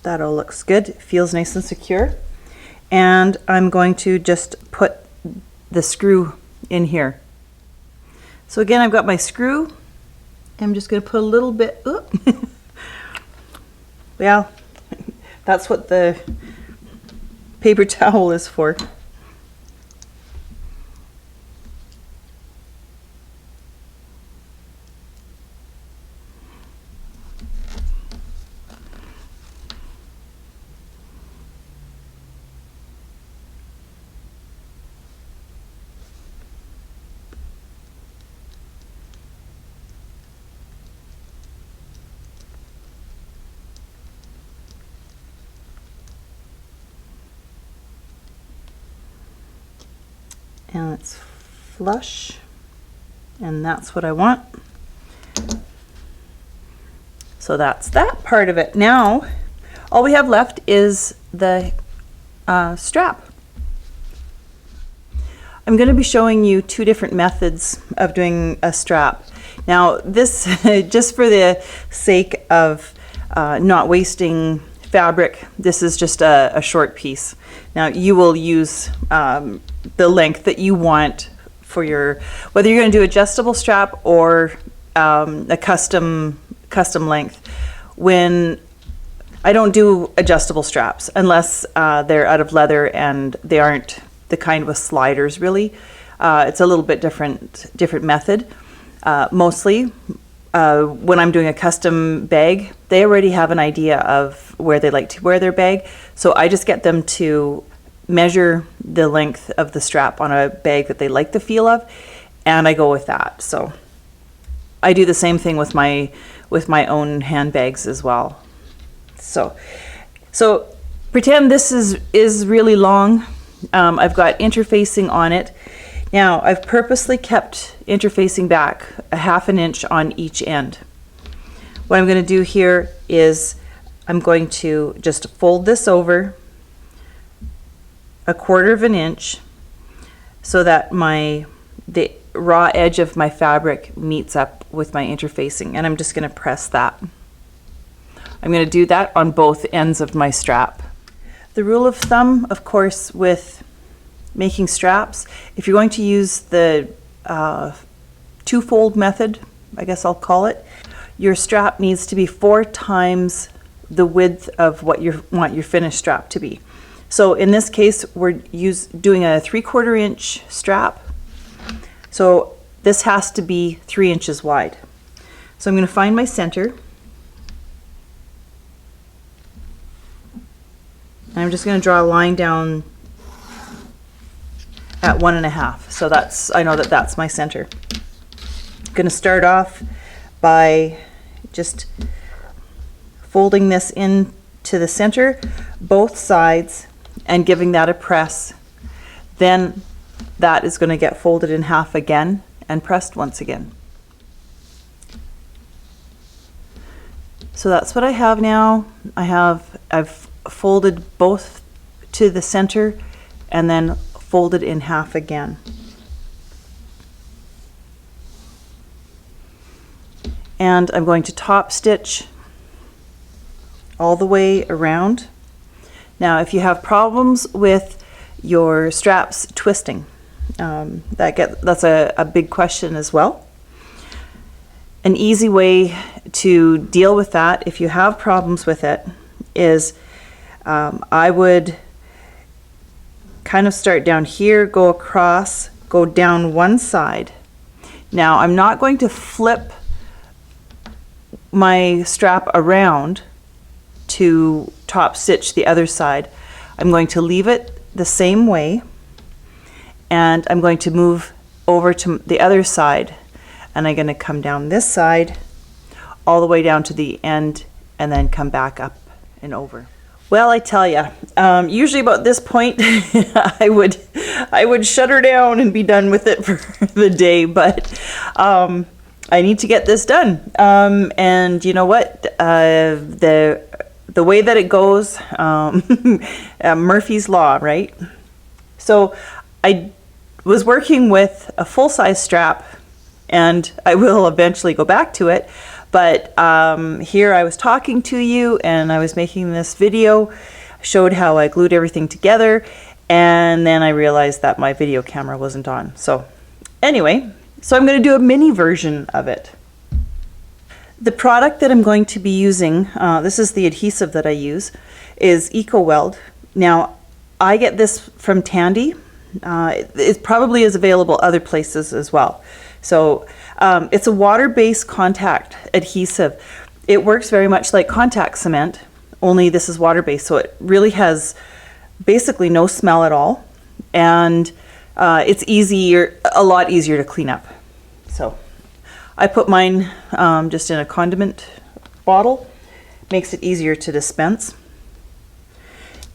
That all looks good. It feels nice and secure. And I'm going to just put the screw in here. So again, I've got my screw. I'm just going to put a little bit, well, that's what the paper towel is for. And it's flush, and that's what I want. So that's that part of it. Now all we have left is the strap. I'm going to be showing you two different methods of doing a strap. Now this, just for the sake of not wasting fabric, this is just a short piece. Now you will use the length that you want for your, whether you're going to do adjustable strap or a custom length. When I don't do adjustable straps unless they're out of leather and they aren't the kind with sliders really. It's a little bit different method. Mostly when I'm doing a custom bag, they already have an idea of where they like to wear their bag. So I just get them to measure the length of the strap on a bag that they like the feel of, and I go with that. So I do the same thing with my own handbags as well. So pretend this is really long. I've got interfacing on it. Now I've purposely kept interfacing back a 1/2 inch on each end. What I'm going to do here is I'm going to just fold this over 1/4 inch so that the raw edge of my fabric meets up with my interfacing, and I'm just going to press that. I'm going to do that on both ends of my strap. The rule of thumb, of course, with making straps, if you're going to use the 2-fold method, I guess I'll call it, your strap needs to be 4 times the width of what you want your finished strap to be. So in this case, we're doing a 3/4 inch strap. So this has to be 3 inches wide. So I'm going to find my center. I'm just going to draw a line down at 1.5. So I know that that's my center. I'm going to start off by just folding this into the center, both sides, and giving that a press. Then that is going to get folded in half again and pressed once again. So that's what I have now. I've folded both to the center and then folded in half again. And I'm going to top stitch all the way around. Now, if you have problems with your straps twisting, that's a big question as well. An easy way to deal with that, if you have problems with it, is I would kind of start down here, go across, go down one side. Now, I'm not going to flip my strap around to top stitch the other side. I'm going to leave it the same way, and I'm going to move over to the other side, and I'm going to come down this side all the way down to the end and then come back up and over. Well, I tell you, usually about this point I would shut her down and be done with it for the day, but I need to get this done. And you know what? The way that it goes, Murphy's Law, right? So I was working with a full-size strap, and I will eventually go back to it. But here I was talking to you and I was making this video, showed how I glued everything together, and then I realized that my video camera wasn't on. So anyway, so I'm going to do a mini version of it. The product that I'm going to be using, this is the adhesive that I use, is EcoWeld. Now, I get this from Tandy. It probably is available other places as well. So it's a water-based contact adhesive. It works very much like contact cement, only this is water-based, so it really has basically no smell at all, and it's a lot easier to clean up. So I put mine just in a condiment bottle, makes it easier to dispense.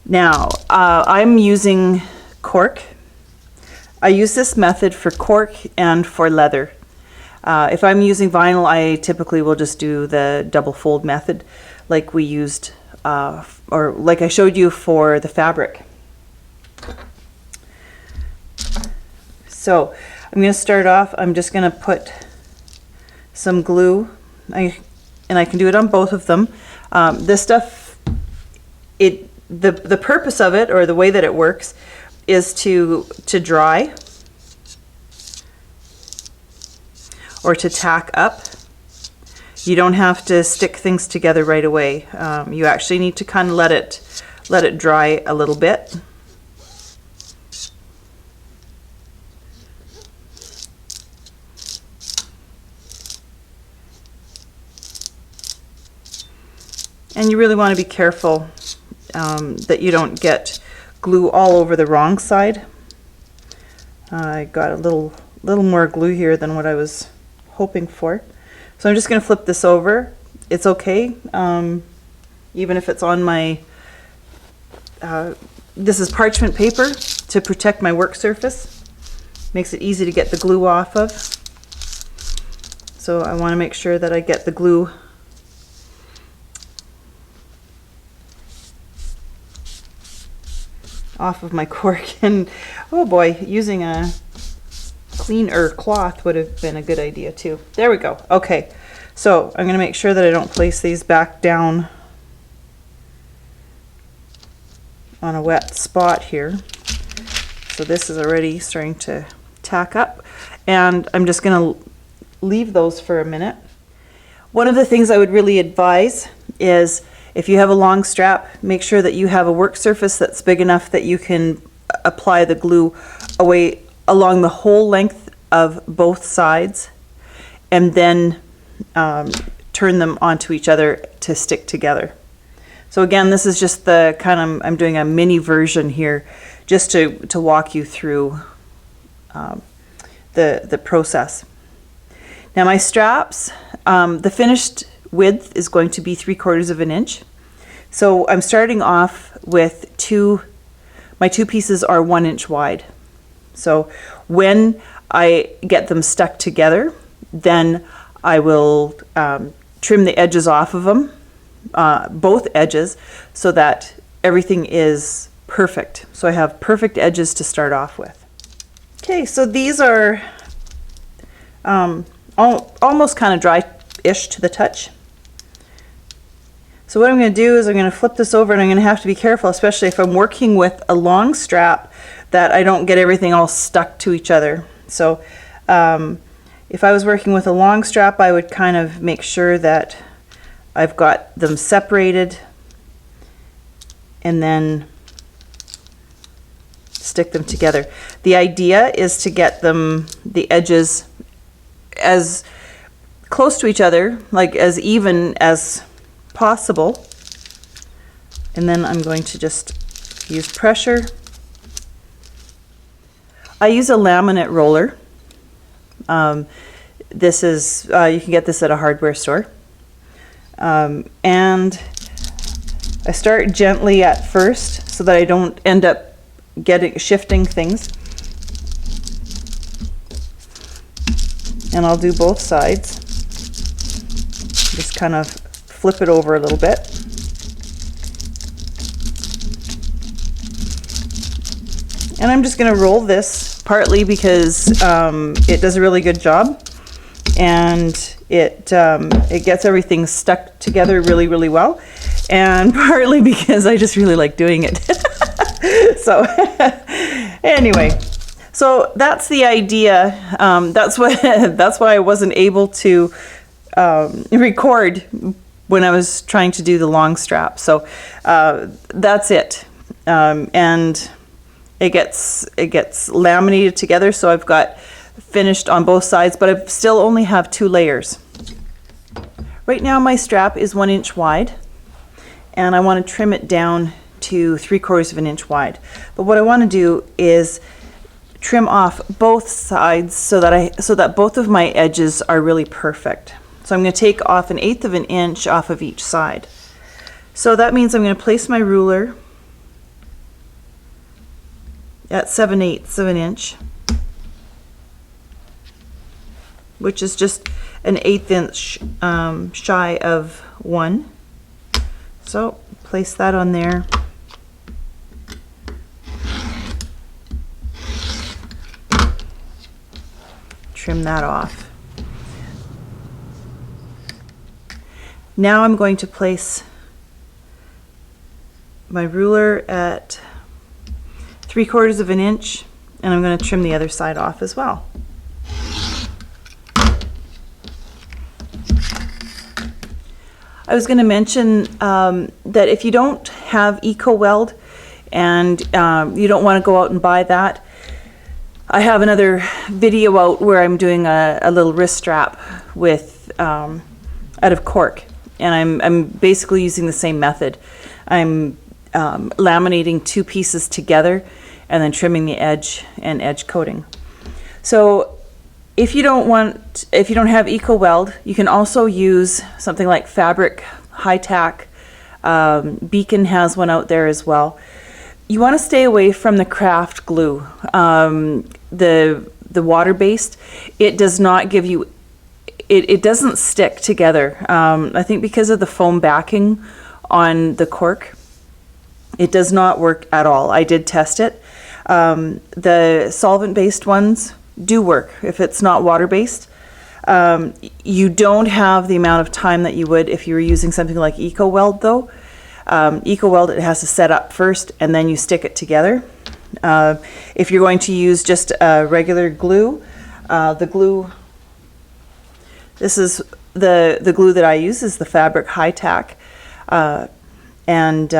Now I'm using cork. I use this method for cork and for leather. If I'm using vinyl, I typically will just do the double fold method like we used, or like I showed you for the fabric. So I'm going to start off, I'm just going to put some glue, and I can do it on both of them. This stuff, the purpose of it, or the way that it works, is to dry or to tack up. You don't have to stick things together right away. You actually need to kind of let it dry a little bit. And you really want to be careful that you don't get glue all over the wrong side. I got a little more glue here than what I was hoping for. So I'm just going to flip this over. It's okay, even if it's on my, this is parchment paper to protect my work surface. Makes it easy to get the glue off of. So I want to make sure that I get the glue off of my cork. And oh boy, using a cleaner cloth would have been a good idea too. There we go. Okay, so I'm going to make sure that I don't place these back down on a wet spot here. So this is already starting to tack up, and I'm just going to leave those for a minute. One of the things I would really advise is, if you have a long strap, make sure that you have a work surface that's big enough that you can apply the glue away along the whole length of both sides, and then turn them onto each other to stick together. So again, this is just the kind of, I'm doing a mini version here just to walk you through the process. Now my straps, the finished width is going to be 3/4 of an inch. So I'm starting off with my two pieces are 1 inch wide. So when I get them stuck together, then I will trim the edges off of them, both edges, so that everything is perfect. So I have perfect edges to start off with. Okay, so these are almost kind of dry-ish to the touch. So what I'm going to do is I'm going to flip this over, and I'm going to have to be careful, especially if I'm working with a long strap, that I don't get everything all stuck to each other. So if I was working with a long strap, I would kind of make sure that I've got them separated and then stick them together. The idea is to get the edges as close to each other, like as even as possible. And then I'm going to just use pressure. I use a laminate roller. This is, you can get this at a hardware store. And I start gently at first so that I don't end up shifting things. And I'll do both sides. Just kind of flip it over a little bit. And I'm just going to roll this, partly because it does a really good job, and it gets everything stuck together really, really well, and partly because I just really like doing it. So anyway, so that's the idea. That's why I wasn't able to record when I was trying to do the long strap. So that's it, and it gets laminated together. So I've got finished on both sides, but I still only have 2 layers. Right now my strap is 1 inch wide, and I want to trim it down to 3/4 of an inch wide. But what I want to do is trim off both sides so that both of my edges are really perfect. So I'm going to take off 1/8 of an inch off of each side. So that means I'm going to place my ruler at 7/8 of an inch, which is just 1/8 inch shy of 1. So place that on there. Trim that off. Now I'm going to place my ruler at 3/4 of an inch, and I'm going to trim the other side off as well. I was going to mention that if you don't have Eco-Weld and you don't want to go out and buy that, I have another video out where I'm doing a little wrist strap with out of cork, and I'm basically using the same method. I'm laminating two pieces together and then trimming the edge and edge coating. So if you don't have Eco Weld, you can also use something like Fabric High Tack. Beacon has one out there as well. You want to stay away from the craft glue, the water-based. It does not give you, it doesn't stick together. I think because of the foam backing on the cork, it does not work at all. I did test it. The solvent-based ones do work if it's not water-based. You don't have the amount of time that you would if you were using something like Eco Weld though. Eco Weld, it has to set up first and then you stick it together. If you're going to use just regular glue, the glue, this is the glue that I use is the Fabric High Tack. And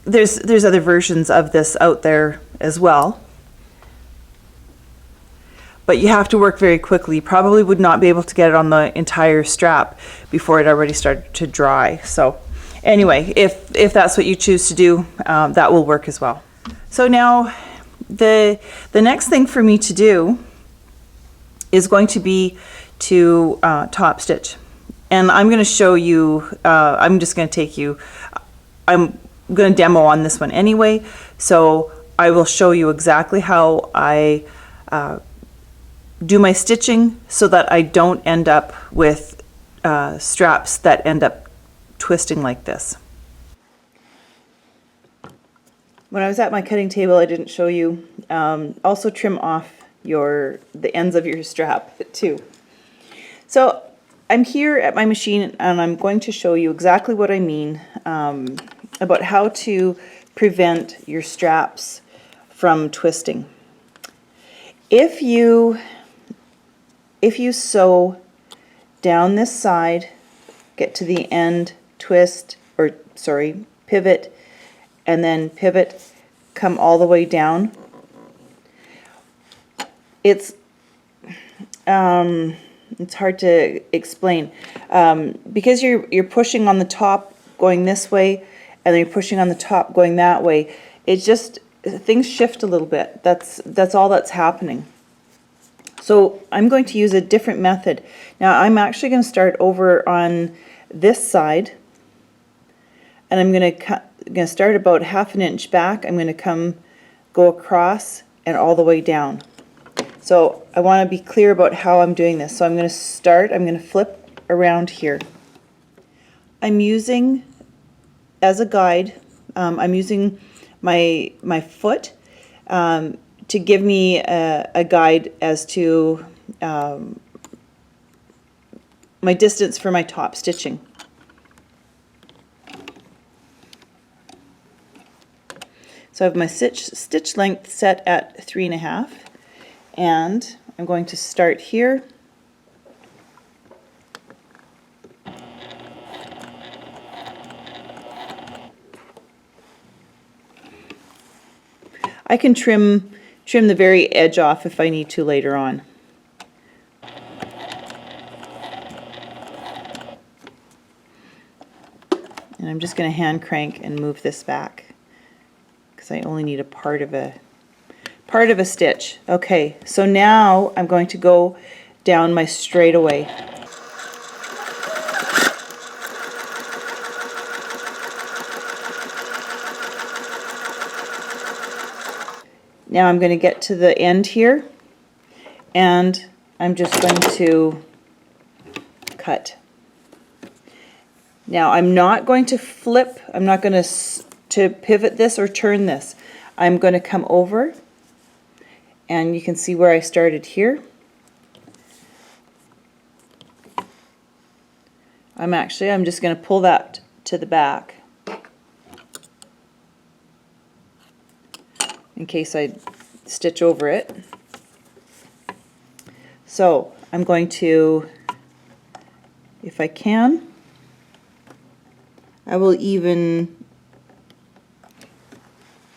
there's other versions of this out there as well. But you have to work very quickly. You probably would not be able to get it on the entire strap before it already started to dry. So anyway, if that's what you choose to do, that will work as well. So now the next thing for me to do is going to be to top stitch. And I'm going to show you, I'm just going to take you, I'm going to demo on this one anyway. So I will show you exactly how I do my stitching so that I don't end up with straps that end up twisting like this. When I was at my cutting table, I didn't show you. Also trim off the ends of your strap too. So I'm here at my machine and I'm going to show you exactly what I mean about how to prevent your straps from twisting. If you sew down this side, get to the end, twist, or sorry, pivot, and then pivot, come all the way down, it's hard to explain because you're pushing on the top going this way and then you're pushing on the top going that way. It just, things shift a little bit. That's all that's happening. So I'm going to use a different method. Now I'm actually going to start over on this side and I'm going to start about 1/2 inch back. I'm going to go across and all the way down. So I want to be clear about how I'm doing this. So I'm going to flip around here. I'm using, as a guide, I'm using my foot to give me a guide as to my distance for my top stitching. So I have my stitch length set at 3.5, and I'm going to start here. I can trim the very edge off if I need to later on. And I'm just going to hand crank and move this back because I only need a part of a stitch. Okay, so now I'm going to go down my straightaway. Now I'm going to get to the end here and I'm just going to cut. Now I'm not going to flip, I'm not going to pivot this or turn this. I'm going to come over and you can see where I started here. I'm just going to pull that to the back in case I stitch over it. So I'm going to, if I can, I will even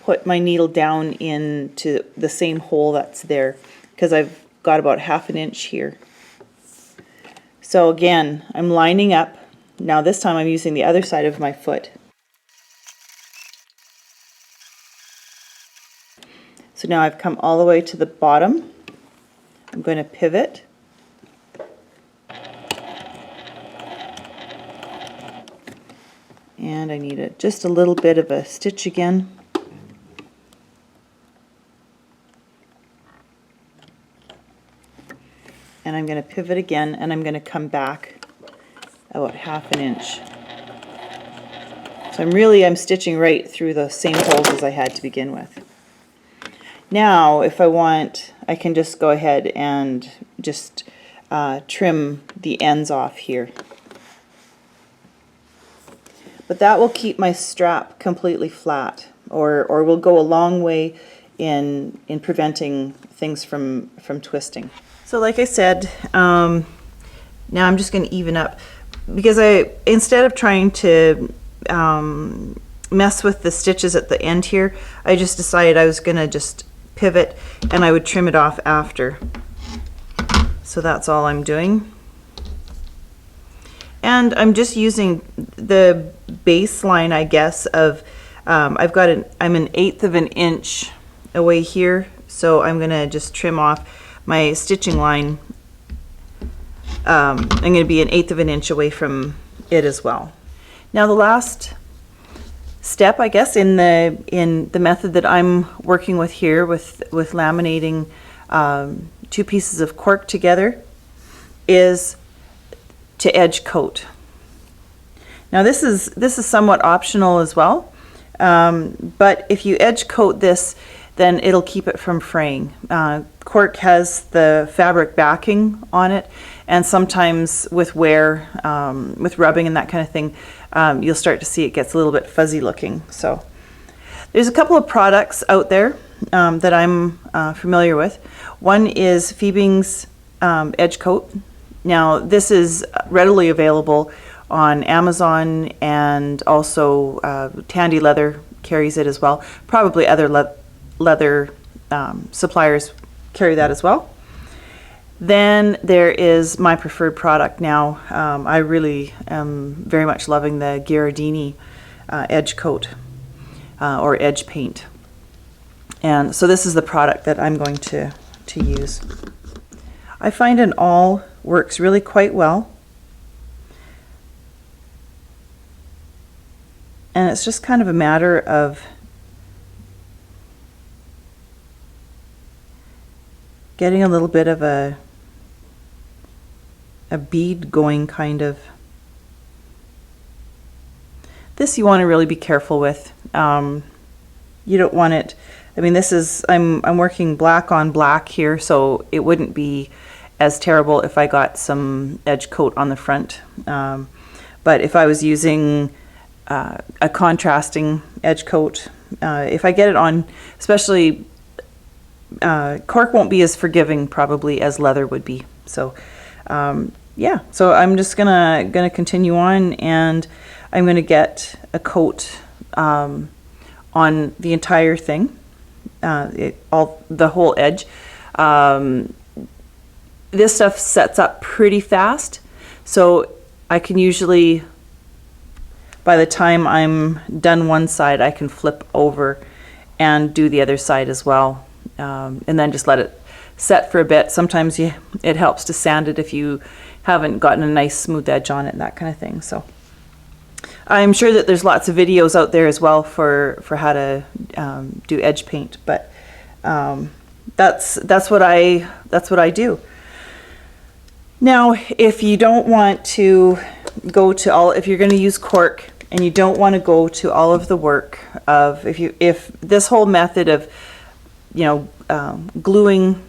put my needle down into the same hole that's there because I've got about 1/2 inch here. So again, I'm lining up Now this time I'm using the other side of my foot. So now I've come all the way to the bottom. I'm going to pivot. And I need just a little bit of a stitch again. And I'm going to pivot again, and I'm going to come back about 1/2 inch. So I'm stitching right through the same holes as I had to begin with. Now, if I want, I can just go ahead and just trim the ends off here. But that will keep my strap completely flat, or will go a long way in preventing things from twisting. So like I said, now I'm just going to even up, because instead of trying to mess with the stitches at the end here, I just decided I was going to just pivot and I would trim it off after. So that's all I'm doing. And I'm just using the baseline, I guess, of I'm an 1/8 of an inch away here, so I'm going to just trim off my stitching line. I'm going to be an 1/8 of an inch away from it as well. Now the last step, I guess, in the method that I'm working with here with laminating 2 pieces of cork together is to edge coat. Now this is somewhat optional as well, but if you edge coat this, then it'll keep it from fraying. Cork has the fabric backing on it, and sometimes with wear, with rubbing and that kind of thing, you'll start to see it gets a little bit fuzzy looking. So there's a couple of products out there that I'm familiar with. One is Phoebing's Edge Coat. Now this is readily available on Amazon, and also Tandy Leather carries it as well. Probably other leather suppliers carry that as well. Then there is my preferred product now. I really am very much loving the Gherardini Edge Coat or Edge Paint. And so this is the product that I'm going to use. I find an awl works really quite well. And it's just kind of a matter of getting a little bit of a bead going, kind of. This you want to really be careful with. You don't want it, I mean, this is, I'm working black on black here, so it wouldn't be as terrible if I got some edge coat on the front. But if I was using a contrasting edge coat, if I get it on, especially cork won't be as forgiving probably as leather would be. So yeah, so I'm just gonna continue on, and I'm gonna get a coat on the entire thing, the whole edge. This stuff sets up pretty fast, so I can usually, by the time I'm done one side, I can flip over and do the other side as well, and then just let it set for a bit. Sometimes it helps to sand it if you haven't gotten a nice smooth edge on it, that kind of thing. So I'm sure that there's lots of videos out there as well for how to do edge paint, but that's what I do. Now, if you don't want to go to all, if you're going to use cork and you don't want to go to all of the work of, if this whole method of, you know, gluing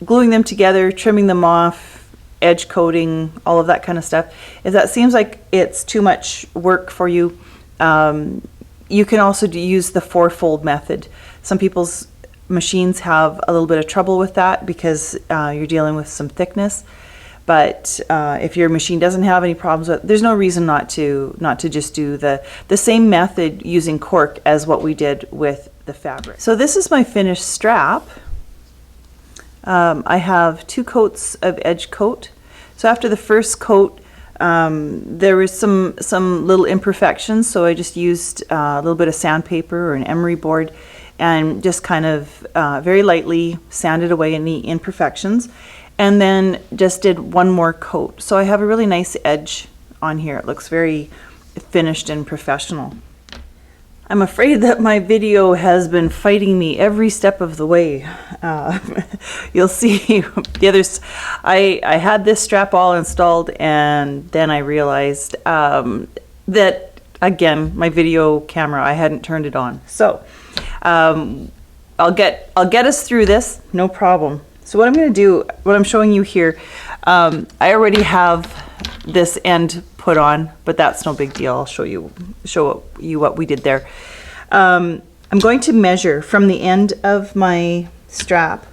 them together, trimming them off, edge coating, all of that kind of stuff, if that seems like it's too much work for you, you can also use the 4-fold method. Some people's machines have a little bit of trouble with that because you're dealing with some thickness. But if your machine doesn't have any problems with it, there's no reason not to just do the same method using cork as what we did with the fabric. So this is my finished strap. I have 2 coats of edge coat. So after the first coat, There was some little imperfections, so I just used a little bit of sandpaper or an emery board and just kind of very lightly sanded away any imperfections, and then just did one more coat. So I have a really nice edge on here. It looks very finished and professional. I'm afraid that my video has been fighting me every step of the way. You'll see the others. I had this strap all installed, and then I realized that, again, my video camera, I hadn't turned it on. So I'll get us through this, no problem. So what I'm going to do, what I'm showing you here, I already have this end put on, but that's no big deal. I'll show you what we did there. I'm going to measure from the end of my strap.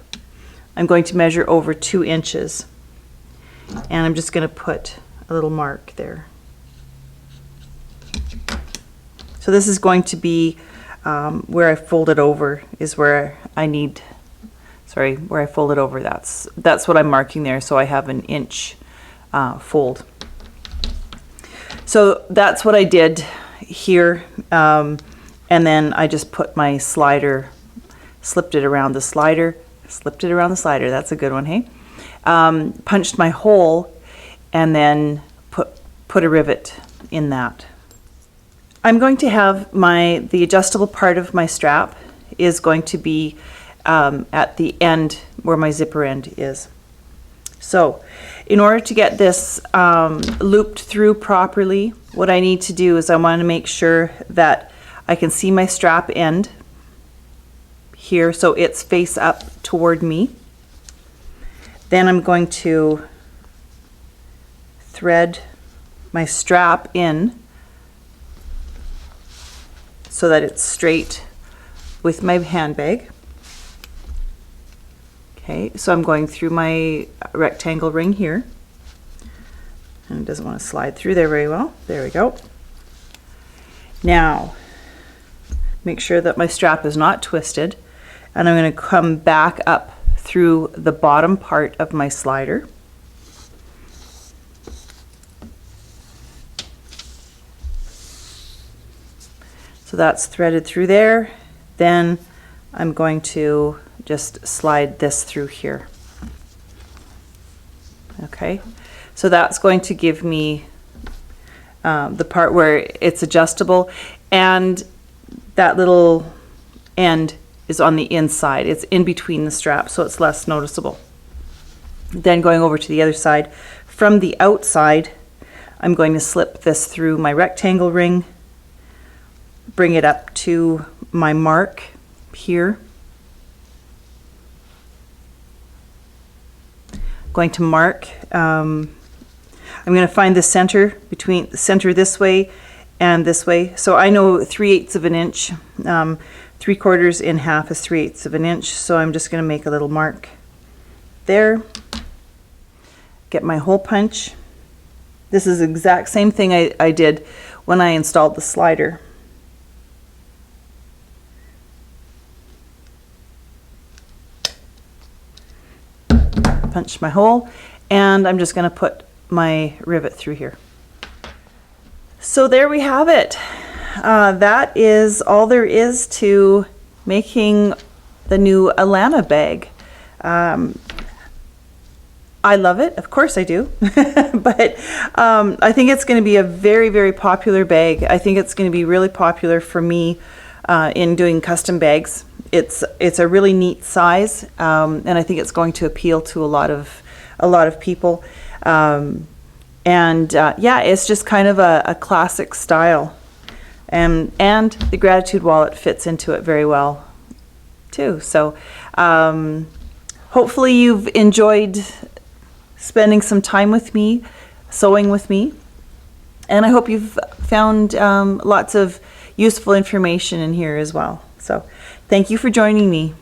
I'm going to measure over 2 inches, and I'm just going to put a little mark there. So this is going to be where I fold it over is where I need, sorry, where I fold it over. That's what I'm marking there. So I have an inch fold. So that's what I did here, and then I just put my slider, slipped it around the slider, that's a good one, hey? Punched my hole, and then put a rivet in that. I'm going to have the adjustable part of my strap is going to be at the end where my zipper end is. So in order to get this looped through properly, what I need to do is I want to make sure that I can see my strap end here, so it's face up toward me. Then I'm going to thread my strap in so that it's straight with my handbag. Okay, so I'm going through my rectangle ring here, and it doesn't want to slide through there very well. There we go. Now, make sure that my strap is not twisted, and I'm going to come back up through the bottom part of my slider. So that's threaded through there. Then I'm going to just slide this through here. Okay, so that's going to give me the part where it's adjustable, and that little end is on the inside. It's in between the straps, so it's less noticeable. Then going over to the other side, from the outside, I'm going to slip this through my rectangle ring, bring it up to my mark here. Going to mark. I'm going to find the center between the center this way and this way. So I know 3/8 of an inch. 3/4 in half is 3/8 of an inch. So I'm just going to make a little mark there. Get my hole punch. This is the exact same thing I did when I installed the slider. Punch my hole, and I'm just going to put my rivet through here. So there we have it. That is all there is to making the new Alanna bag. I love it, of course I do, but I think it's going to be a very, very popular bag. I think it's going to be really popular for me in doing custom bags. It's a really neat size, and I think it's going to appeal to a lot of people. Yeah, it's just kind of a classic style, and the gratitude wallet fits into it very well too. So hopefully you've enjoyed spending some time with me, sewing with me, and I hope you've found lots of useful information in here as well. So thank you for joining me.